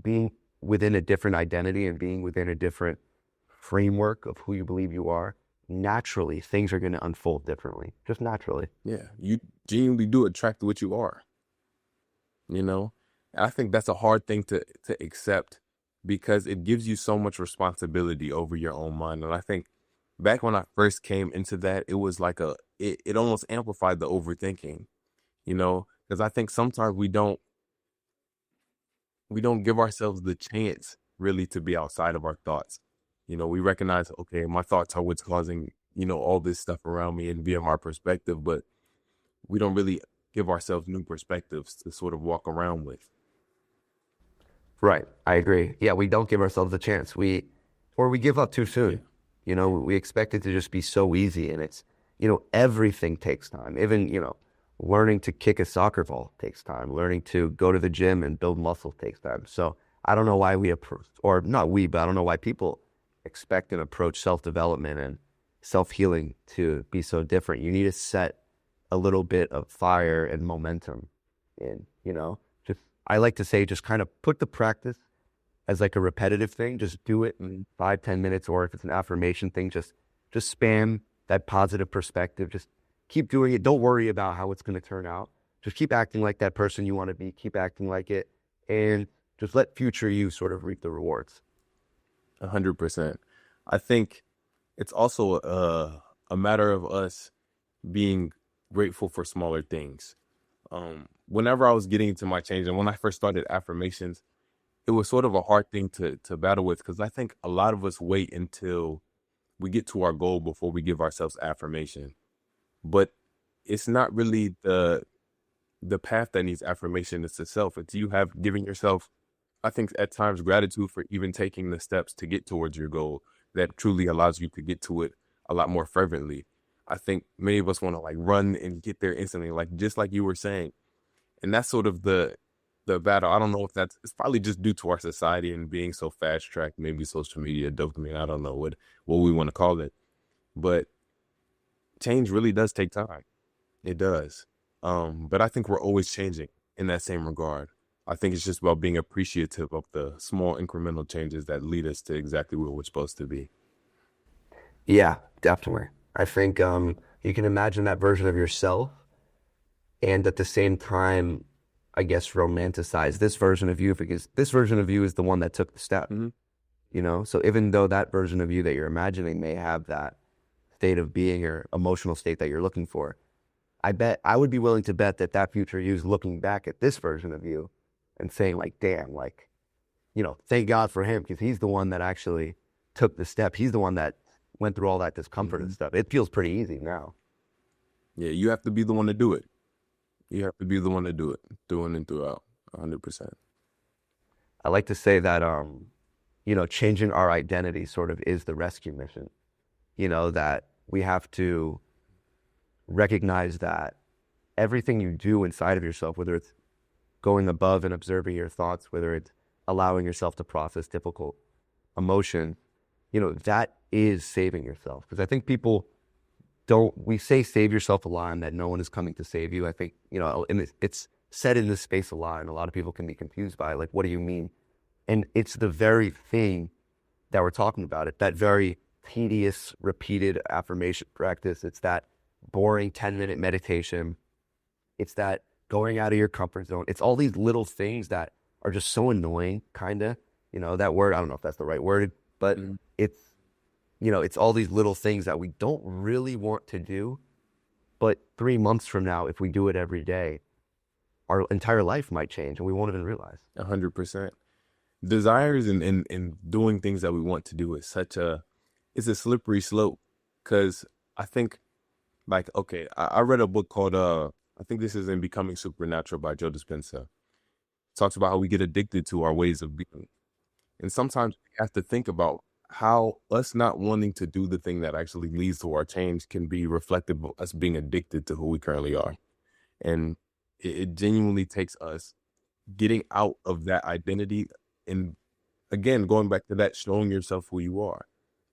being within a different identity and being within a different framework of who you believe you are, naturally things are going to unfold differently, just naturally. Yeah, you genuinely do attract what you are, And I think that's a hard thing to accept, because it gives you so much responsibility over your own mind. And I think back when I first came into that, it was like it almost amplified the overthinking, because I think sometimes we don't give ourselves the chance really to be outside of our thoughts. We recognize, okay, my thoughts are what's causing, all this stuff around me and via my perspective, but we don't really give ourselves new perspectives to sort of walk around with. Right. I agree. Yeah, we don't give ourselves a chance. Or we give up too soon. Yeah. You know, we expect it to just be so easy, and it's, everything takes time. Even, learning to kick a soccer ball takes time. Learning to go to the gym and build muscle takes time. So I don't know why we approach, or not we, but I don't know why people expect and approach self-development and self-healing to be so different. You need to set a little bit of fire and momentum in, just, I like to say, just kind of put the practice as like a repetitive thing. Just do it in 5-10 minutes, or if it's an affirmation thing, just spam that positive perspective. Just keep doing it. Don't worry about how it's going to turn out. Just keep acting like that person you want to be. Keep acting like it, and just let future you sort of reap the rewards. 100%. I think it's also a matter of us being grateful for smaller things. Whenever I was getting into my change, and when I first started affirmations, it was sort of a hard thing to battle with, because I think a lot of us wait until we get to our goal before we give ourselves affirmation. But it's not really the path that needs affirmation. It's the self. It's you have giving yourself, I think, at times, gratitude for even taking the steps to get towards your goal that truly allows you to get to it a lot more fervently. I think many of us want to like run and get there instantly, like just like you were saying. And that's sort of the battle. I don't know if it's probably just due to our society and being so fast tracked, maybe social media, dopamine. I don't know what we want to call it. But change really does take time. It does. But I think we're always changing in that same regard. I think it's just about being appreciative of the small incremental changes that lead us to exactly where we're supposed to be. Yeah, definitely. I think you can imagine that version of yourself, and at the same time, I guess, romanticize this version of you, because this version of you is the one that took the step. So even though that version of you that you're imagining may have that state of being or emotional state that you're looking for, I would be willing to bet that future you is looking back at this version of you and saying like, damn, like, thank God for him, because he's the one that actually took the step. He's the one that went through all that discomfort and stuff. It feels pretty easy now. Yeah, you have to be the one to do it. You have to be the one to do it, through and throughout, 100%. I like to say that, changing our identity sort of is the rescue mission. That we have to recognize that everything you do inside of yourself, whether it's going above and observing your thoughts, whether it's allowing yourself to process difficult emotion, that is saving yourself. Because I think people we say save yourself a lot, and that no one is coming to save you. I think, and it's said in this space a lot, and a lot of people can be confused by it. Like, what do you mean? And it's the very thing that we're talking about, that very tedious, repeated affirmation practice. It's that boring 10-minute meditation. It's that going out of your comfort zone. It's all these little things that are just so annoying, kind of. That word, I don't know if that's the right word, but it's, it's all these little things that we don't really want to do. But 3 months from now, if we do it every day, our entire life might change and we won't even realize. 100%. Desires and doing things that we want to do is it's a slippery slope, because I think, like, okay, I read a book called, I think this is in Becoming Supernatural by Joe Dispenza. It talks about how we get addicted to our ways of being. And sometimes we have to think about how us not wanting to do the thing that actually leads to our change can be reflective of us being addicted to who we currently are. And it genuinely takes us getting out of that identity. And again, going back to that, showing yourself who you are.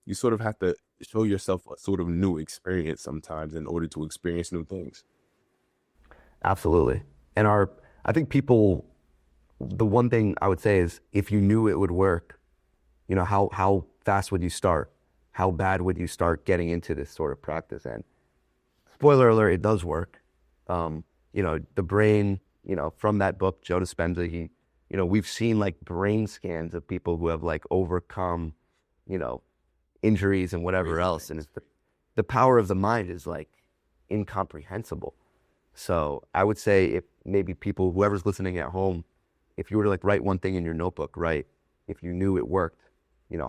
You sort of have to show yourself a sort of new experience sometimes in order to experience new things. Absolutely. And I think people, the one thing I would say is, if you knew it would work, how fast would you start? How bad would you start getting into this sort of practice? And spoiler alert, it does work. The brain, from that book, Joe Dispenza, we've seen like brain scans of people who have like overcome, injuries and whatever else. And it's the power of the mind is like incomprehensible. So I would say, if maybe people, whoever's listening at home, if you were to like write one thing in your notebook, right? If you knew it worked,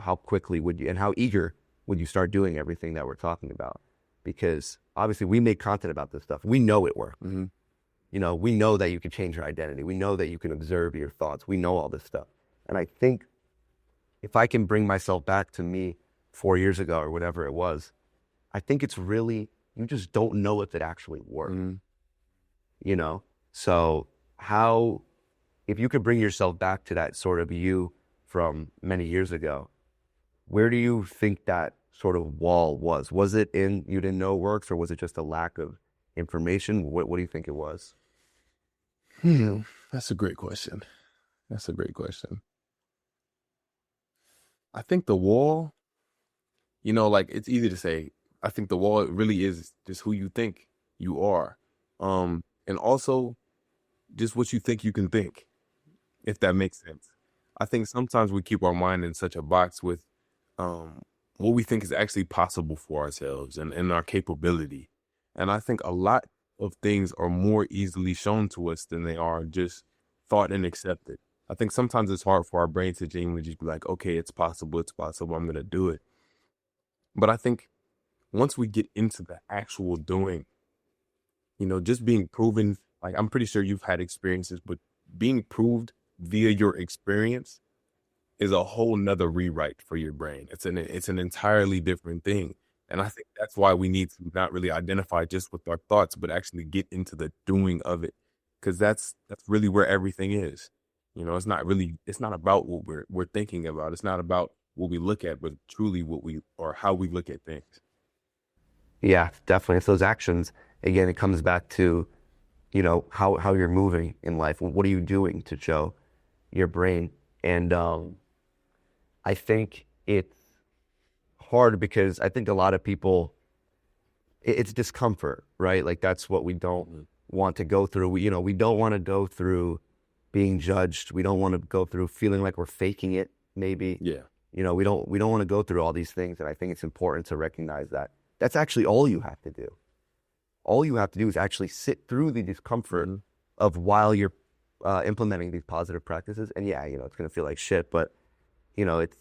how quickly would you, and how eager would you start doing everything that we're talking about? Because obviously we make content about this stuff. We know it works. We know that you can change your identity. We know that you can observe your thoughts. We know all this stuff. And I think if I can bring myself back to me 4 years ago or whatever it was, I think it's really, you just don't know if it actually worked, Mhm. you know? So how, if you could bring yourself back to that sort of you from many years ago, where do you think that sort of wall was? Was it in you didn't know it works, or was it just a lack of information? What do you think it was? That's a great question. That's a great question. I think the wall, like it's easy to say. I think the wall really is just who you think you are. And also just what you think you can think, if that makes sense. I think sometimes we keep our mind in such a box with um what we think is actually possible for ourselves and our capability. And I think a lot of things are more easily shown to us than they are just thought and accepted. I think sometimes it's hard for our brain to genuinely just be like, okay, it's possible, I'm gonna do it. But I think once we get into the actual doing, just being proven, like I'm pretty sure you've had experiences, but being proved via your experience is a whole nother rewrite for your brain. It's an entirely different thing. And I think that's why we need to not really identify just with our thoughts, but actually get into the doing of it. Cause that's really where everything is. It's not about what we're thinking about. It's not about what we look at, but truly or how we look at things. Yeah, definitely. It's those actions. Again, it comes back to, how you're moving in life. What are you doing to show your brain? And I think it's hard because I think a lot of people, it's discomfort, right? Like that's what we don't Mhm. want to go through. We don't want to go through being judged. We don't want to go through feeling like we're faking it, maybe. Yeah. We don't want to go through all these things. And I think it's important to recognize that that's actually all you have to do. All you have to do is actually sit through the discomfort Mhm. of while you're implementing these positive practices. And yeah, it's going to feel like shit, but it's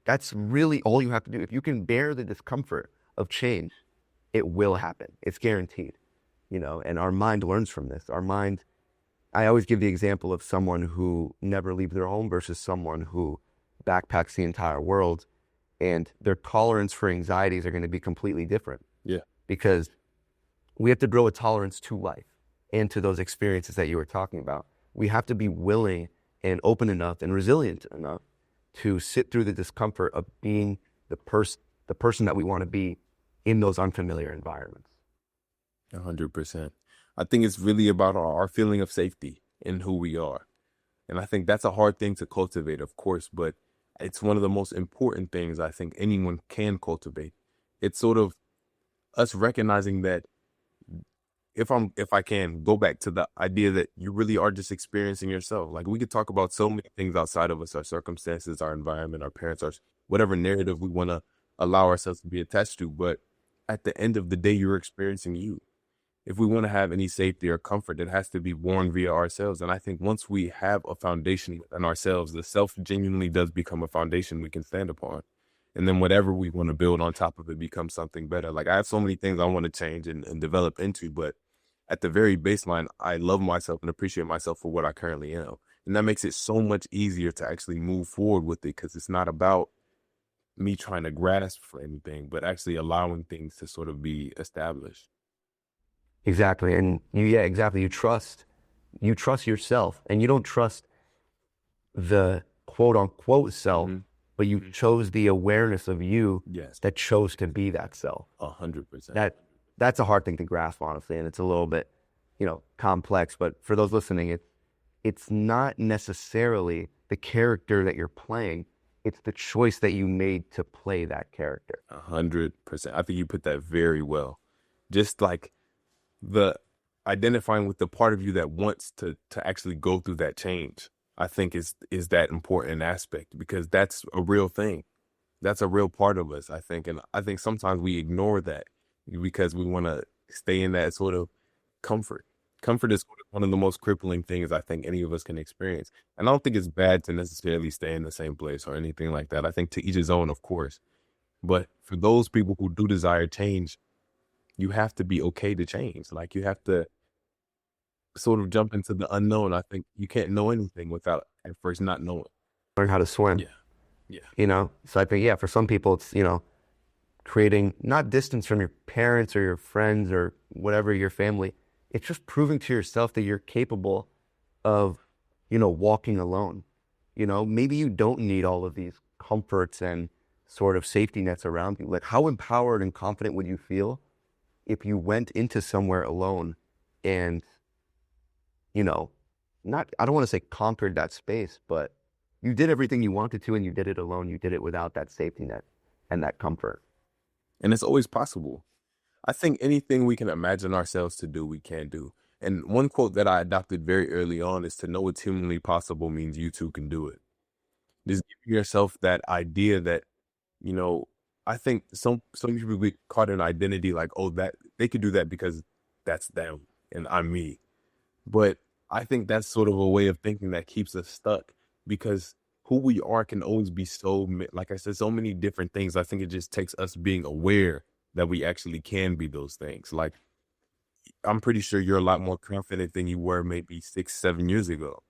that's really all you have to do. If you can bear the discomfort of change, it will happen. It's guaranteed. And our mind learns from this. Our mind, I always give the example of someone who never leaves their home versus someone who backpacks the entire world, and their tolerance for anxieties are going to be completely different Yeah. because we have to grow a tolerance to life and to those experiences that you were talking about. We have to be willing and open enough and resilient enough to sit through the discomfort of being the person that we want to be in those unfamiliar environments. 100%. I think it's really about our feeling of safety in who we are. And I think that's a hard thing to cultivate, of course, but it's one of the most important things I think anyone can cultivate. It's sort of us recognizing that if I can go back to the idea that you really are just experiencing yourself. Like we could talk about so many things outside of us, our circumstances, our environment, our parents, our whatever narrative we want to allow ourselves to be attached to. But at the end of the day, you're experiencing you. If we want to have any safety or comfort, it has to be born via ourselves. And I think once we have a foundation within ourselves, the self genuinely does become a foundation we can stand upon. And then whatever we want to build on top of it becomes something better. Like I have so many things I want to change and develop into, but at the very baseline, I love myself and appreciate myself for what I currently am. And that makes it so much easier to actually move forward with it because it's not about me trying to grasp for anything, but actually allowing things to sort of be established. Exactly. And yeah, exactly. You trust yourself, and you don't trust the quote unquote self, Mhm. but you chose the awareness of you Yes, that chose to be that self. 100%. That's a hard thing to grasp, honestly, and it's a little bit, complex. But for those listening, it's not necessarily the character that you're playing; it's the choice that you made to play that character. 100%. I think you put that very well. Just like the identifying with the part of you that wants to actually go through that change, I think is that important aspect because that's a real thing. That's a real part of us, I think. And I think sometimes we ignore that because we want to stay in that sort of comfort. Comfort is sort of one of the most crippling things I think any of us can experience. And I don't think it's bad to necessarily stay in the same place or anything like that. I think to each his own, of course. But for those people who do desire change, you have to be okay to change. Like you have to sort of jump into the unknown. I think you can't know anything without at first not knowing. learn how to swim, Yeah. Yeah. you know? So I think, yeah, for some people, it's, you know, creating not distance from your parents or your friends or whatever, your family. It's just proving to yourself that you're capable of, you know, walking alone. You know, maybe you don't need all of these comforts and sort of safety nets around you. Like, how empowered and confident would you feel if you went into somewhere alone and, you know, not, I don't want to say conquered that space, but you did everything you wanted to and you did it alone. You did it without that safety net and that comfort. And it's always possible. I think anything we can imagine ourselves to do, we can do. And one quote that I adopted very early on is to know it's humanly possible means you too can do it. Just giving yourself that idea that, you know, I think some people get caught in identity like, oh, that they could do that because that's them and I'm me. But I think that's sort of a way of thinking that keeps us stuck because who we are can always be like I said, so many different things. I think it just takes us being aware that we actually can be those things. Like, I'm pretty sure you're a lot more confident than you were maybe 6, 7 years ago.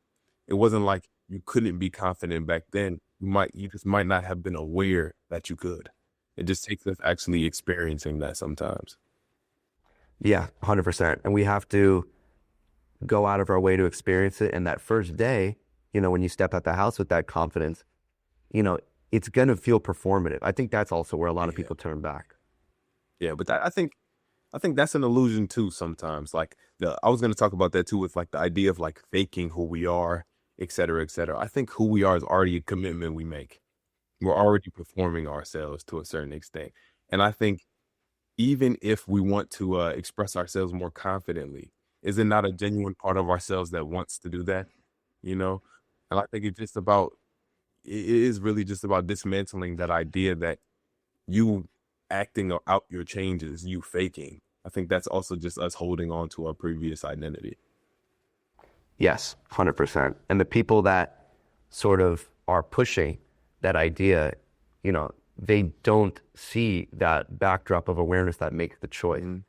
It wasn't like you couldn't be confident back then. You just might not have been aware that you could. It just takes us actually experiencing that sometimes. Yeah, 100%. And we have to go out of our way to experience it. And that first day, you know, when you step out the house with that confidence, you know, it's going to feel performative. I think that's also where a lot of people turn back. Yeah, but I think that's an illusion too sometimes. Like I was going to talk about that too with like the idea of like faking who we are, et cetera, et cetera. I think who we are is already a commitment we make. We're already performing ourselves to a certain extent. And I think even if we want to express ourselves more confidently, is it not a genuine part of ourselves that wants to do that? You know? And I think it is really just about dismantling that idea that you acting out your changes, you faking. I think that's also just us holding on to our previous identity. Yes, 100%. And the people that sort of are pushing that idea, you know, they don't see that backdrop of awareness that makes the choice. Mm-hmm.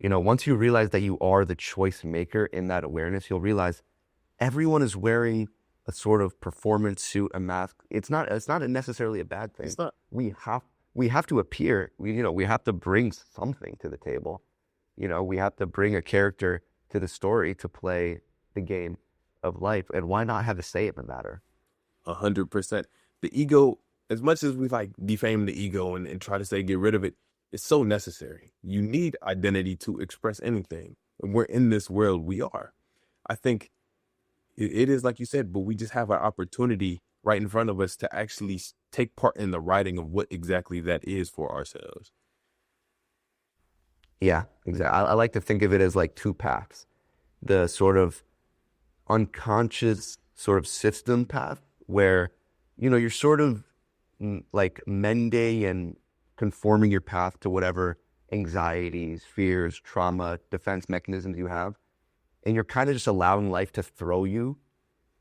You know, once you realize that you are the choice maker in that awareness, you'll realize everyone is wearing a sort of performance suit, a mask. It's not necessarily a bad thing. It's not. We have to appear. We have to bring something to the table. You know, we have to bring a character to the story to play the game of life. And why not have a say in the matter? 100%. The ego, as much as we like defame the ego and try to say get rid of it, it's so necessary. You need identity to express anything. And we're in this world, we are. I think it is like you said, but we just have an opportunity right in front of us to actually take part in the writing of what exactly that is for ourselves. Yeah, exactly. I like to think of it as like two paths. The sort of unconscious sort of system path where, you know, you're sort of like mending and conforming your path to whatever anxieties, fears, trauma, defense mechanisms you have. And you're kind of just allowing life to throw you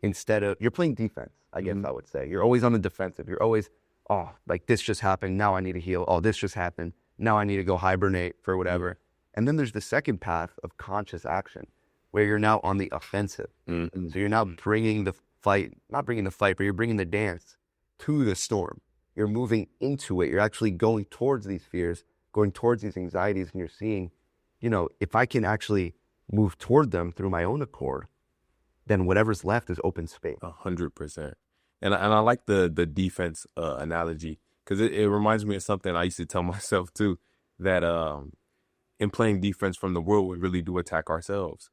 instead of, you're playing defense, I guess I would say. You're always on the defensive. You're always, oh, like this just happened. Now I need to heal. Oh, this just happened. Now I need to go hibernate for whatever. And then there's the second path of conscious action where you're now on the offensive. Mm-hmm. So you're now bringing the fight, not bringing the fight, but you're bringing the dance to the storm. You're moving into it. You're actually going towards these fears, going towards these anxieties, and you're seeing, you know, if I can actually move toward them through my own accord, then whatever's left is open space. 100%. And I like the defense analogy because it reminds me of something I used to tell myself too, that in playing defense from the world, we really do attack ourselves.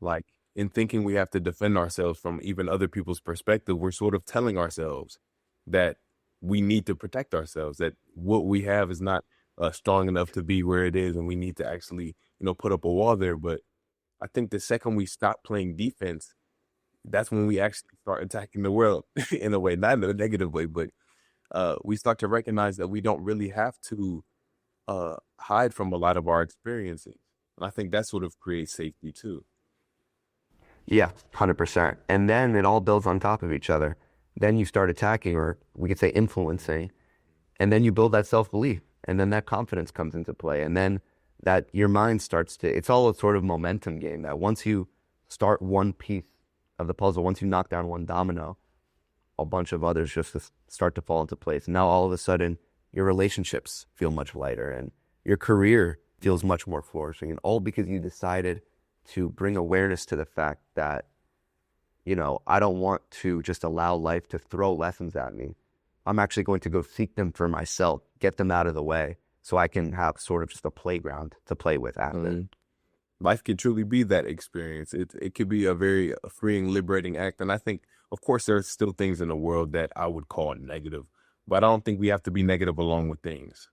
Like in thinking we have to defend ourselves from even other people's perspective, we're sort of telling ourselves that we need to protect ourselves, that what we have is not strong enough to be where it is. And we need to actually, you know, put up a wall there. But I think the second we stop playing defense, that's when we actually start attacking the world in a way, not in a negative way, but we start to recognize that we don't really have to hide from a lot of our experiences. And I think that sort of creates safety too. Yeah, 100%. And then it all builds on top of each other. Then you start attacking, or we could say influencing, and then you build that self-belief, and then that confidence comes into play, and then that your mind starts to, it's all a sort of momentum game that once you start one piece of the puzzle, once you knock down one domino, a bunch of others just to start to fall into place. And now all of a sudden, your relationships feel much lighter and your career feels much more flourishing. And all because you decided to bring awareness to the fact that, you know, I don't want to just allow life to throw lessons at me. I'm actually going to go seek them for myself, get them out of the way so I can have sort of just a playground to play with after. Life can truly be that experience. It could be a very freeing, liberating act. And I think, of course, there are still things in the world that I would call negative, but I don't think we have to be negative along with things.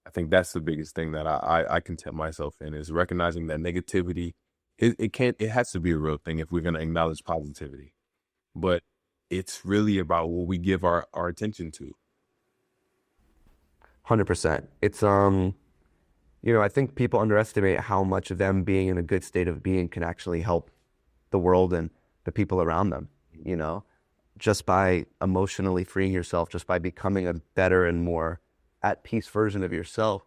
I think that's the biggest thing that I content myself in, is recognizing that negativity, it has to be a real thing if we're going to acknowledge positivity. But it's really about what we give our attention to. 100%. It's, you know, I think people underestimate how much of them being in a good state of being can actually help the world and the people around them, you know, just by emotionally freeing yourself, just by becoming a better and more at peace version of yourself.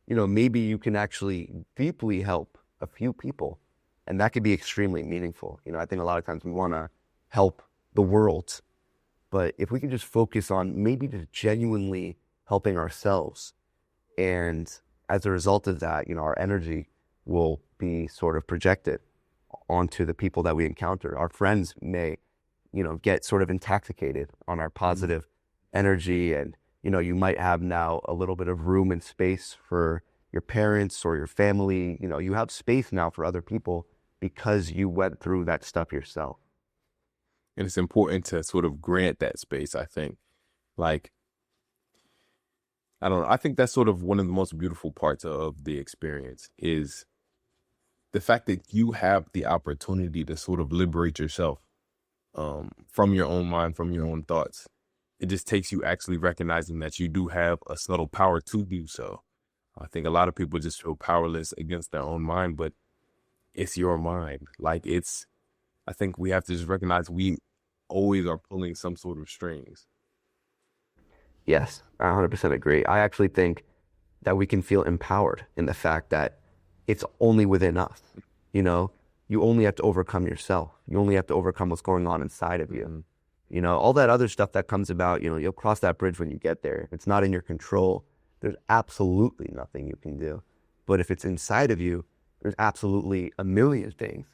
You know, maybe you can actually deeply help a few people, and that could be extremely meaningful. You know, I think a lot of times we want to help the world, but if we can just focus on maybe just genuinely helping ourselves, and as a result of that, you know, our energy will be sort of projected onto the people that we encounter. Our friends may, you know, get sort of intoxicated on our positive energy, and, you know, you might have now a little bit of room and space for your parents or your family. You know, you have space now for other people because you went through that stuff yourself. And it's important to sort of grant that space, I think. Like, I don't know. I think that's sort of one of the most beautiful parts of the experience, is the fact that you have the opportunity to sort of liberate yourself from your own mind, from your own thoughts. It just takes you actually recognizing that you do have a subtle power to do so. I think a lot of people just feel powerless against their own mind, but it's your mind. Like, I think we have to just recognize we always are pulling some sort of strings. Yes, I 100% agree. I actually think that we can feel empowered in the fact that it's only within us. You know, you only have to overcome yourself. You only have to overcome what's going on inside of you. You know, all that other stuff that comes about, you know, you'll cross that bridge when you get there. If it's not in your control, there's absolutely nothing you can do. But if it's inside of you, there's absolutely a million things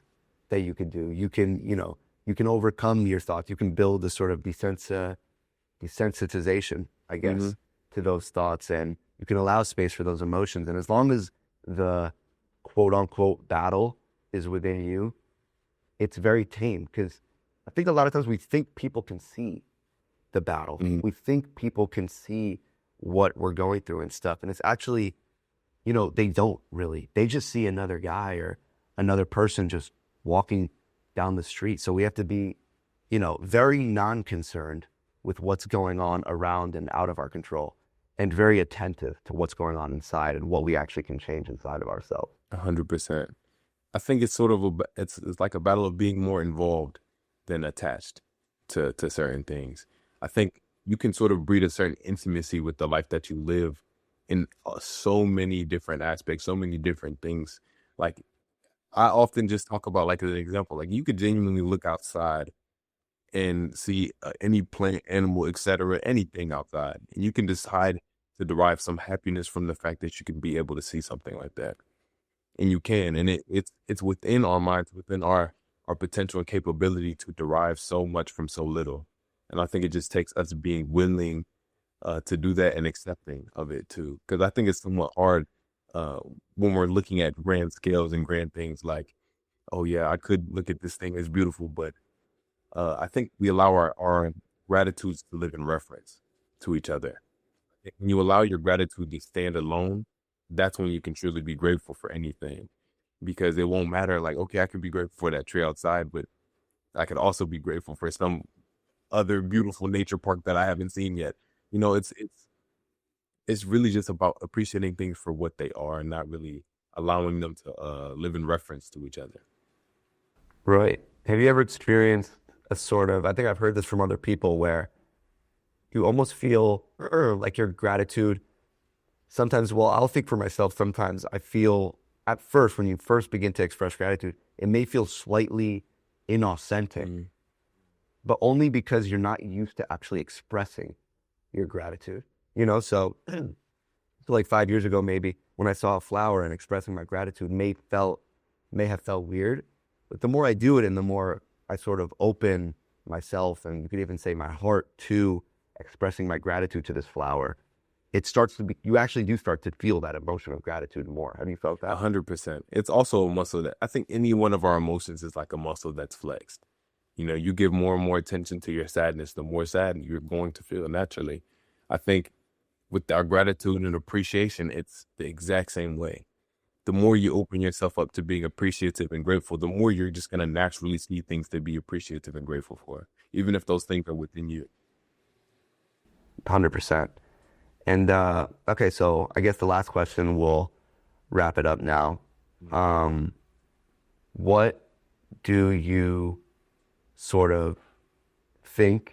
that you can do. You can, you know, you can overcome your thoughts. You can build a sort of desensitization, I guess, to those thoughts, and you can allow space for those emotions. And as long as the quote unquote battle is within you, it's very tame, because I think a lot of times we think people can see the battle. We think people can see what we're going through and stuff. And it's actually, you know, they don't really. They just see another guy or another person just walking down the street. So we have to be, you know, very non-concerned with what's going on around and out of our control, and very attentive to what's going on inside and what we actually can change inside of ourselves. 100%. I think it's sort of it's like a battle of being more involved than attached to certain things. I think you can sort of breed a certain intimacy with the life that you live in so many different aspects, so many different things. Like, I often just talk about, like, as an example, like, you could genuinely look outside and see any plant, animal, etc., anything outside, and you can decide to derive some happiness from the fact that you can be able to see something like that. And you can, and it's within our minds, within our potential and capability to derive so much from so little. And I think it just takes us being willing to do that and accepting of it too. Because I think it's somewhat hard when we're looking at grand scales and grand things, like, oh yeah, I could look at this thing as beautiful, but I think we allow our gratitudes to live in reference to each other. When you allow your gratitude to stand alone, that's when you can truly be grateful for anything. Because it won't matter, like, okay, I could be grateful for that tree outside, but I could also be grateful for some other beautiful nature park that I haven't seen yet. You know, it's really just about appreciating things for what they are and not really allowing them to live in reference to each other. Right. Have you ever experienced a sort of, I think I've heard this from other people, where you almost feel like your gratitude sometimes, well, I'll think for myself, sometimes I feel at first, when you first begin to express gratitude, it may feel slightly inauthentic. but only because you're not used to actually expressing your gratitude. So like 5 years ago, maybe when I saw a flower and expressing my gratitude may have felt weird, but the more I do it and the more I sort of open myself, and you could even say my heart, to expressing my gratitude to this flower, it starts to be, you actually do start to feel that emotion of gratitude more. Have you felt that? 100%. It's also a muscle that I think any one of our emotions is like a muscle that's flexed. You give more and more attention to your sadness, the more sad you're going to feel naturally. I think with our gratitude and appreciation, it's the exact same way. The more you open yourself up to being appreciative and grateful, the more you're just going to naturally see things to be appreciative and grateful for, even if those things are within you. 100%. And okay, so I guess the last question, we'll wrap it up now. What do you sort of think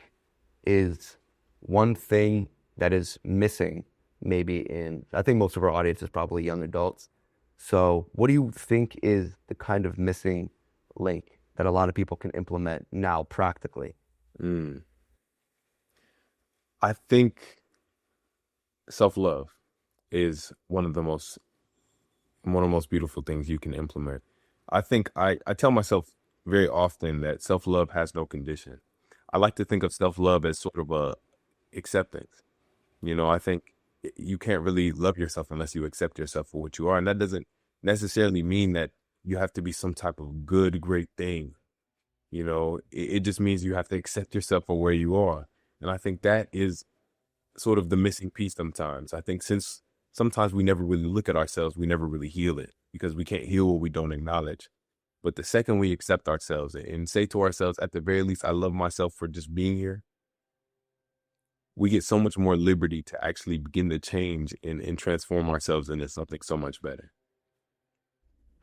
is one thing that is missing, maybe I think most of our audience is probably young adults. So what do you think is the kind of missing link that a lot of people can implement now practically? I think self-love is one of the most beautiful things you can implement. I think I tell myself very often that self-love has no condition. I like to think of self-love as sort of a acceptance. I think you can't really love yourself unless you accept yourself for what you are. And that doesn't necessarily mean that you have to be some type of good, great thing. It just means you have to accept yourself for where you are. And I think that is sort of the missing piece sometimes. I think since sometimes we never really look at ourselves, we never really heal it, because we can't heal what we don't acknowledge. But the second we accept ourselves and say to ourselves, at the very least, I love myself for just being here, we get so much more liberty to actually begin to change and transform ourselves into something so much better.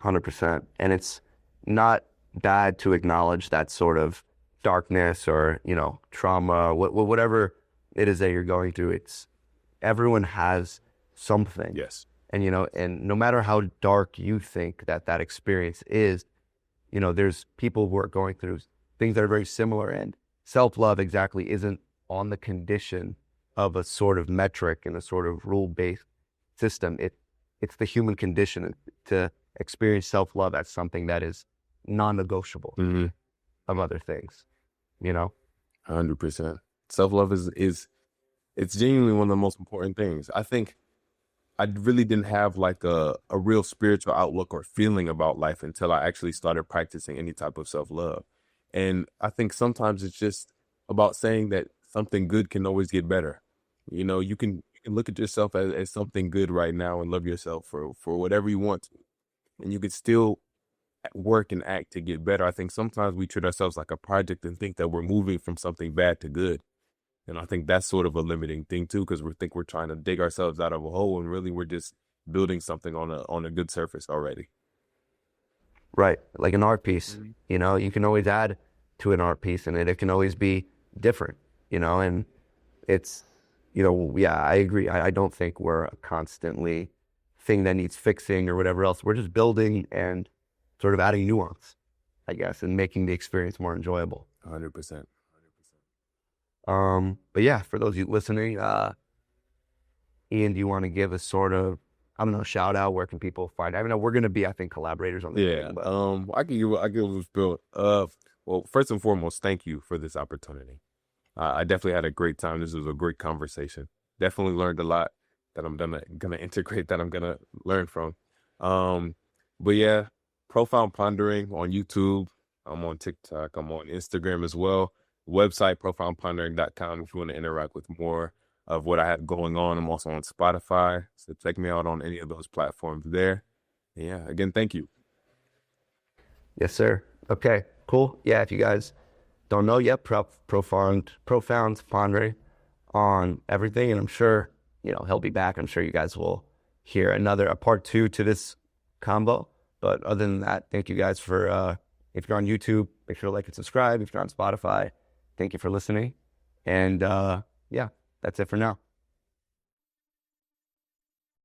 100%. And it's not bad to acknowledge that sort of darkness or, trauma, whatever it is that you're going through. Everyone has something. Yes. And, and no matter how dark you think that experience is, there's people who are going through things that are very similar, and self-love exactly isn't on the condition of a sort of metric and a sort of rule-based system. It's the human condition to experience self-love as something that is non-negotiable of other things, 100%. Self-love is it's genuinely one of the most important things. I think I really didn't have like a real spiritual outlook or feeling about life until I actually started practicing any type of self-love. And I think sometimes it's just about saying that something good can always get better. You can look at yourself as something good right now and love yourself for whatever you want to. And you can still work and act to get better. I think sometimes we treat ourselves like a project and think that we're moving from something bad to good. And I think that's sort of a limiting thing too, because we think we're trying to dig ourselves out of a hole, and really we're just building something on a good surface already. Right. Like an art piece, you can always add to an art piece, and it can always be different, and it's, yeah, I agree. I don't think we're a constantly thing that needs fixing or whatever else. We're just building and sort of adding nuance, I guess, and making the experience more enjoyable. 100%. But yeah, for those of you listening, Ian, do you want to give a sort of, I don't know, shout out? Where can people find? I mean, we're going to be, I think, collaborators on this. Yeah. Thing, but... I give a spill. Well, first and foremost, thank you for this opportunity. I definitely had a great time. This was a great conversation. Definitely learned a lot that I'm gonna integrate, that I'm gonna learn from. But yeah, Profound Pondering on YouTube. I'm on TikTok. I'm on Instagram as well. Website, profoundpondering.com, if you want to interact with more of what I have going on. I'm also on Spotify, so check me out on any of those platforms there. And yeah, again, thank you. Yes, sir. Okay, cool. Yeah, if you guys don't know yet, Profound Pondering on everything, and I'm sure, he'll be back. I'm sure you guys will hear a part 2 to this combo. But other than that, thank you guys for, if you're on YouTube, make sure to like and subscribe. If you're on Spotify, thank you for listening. And yeah, that's it for now.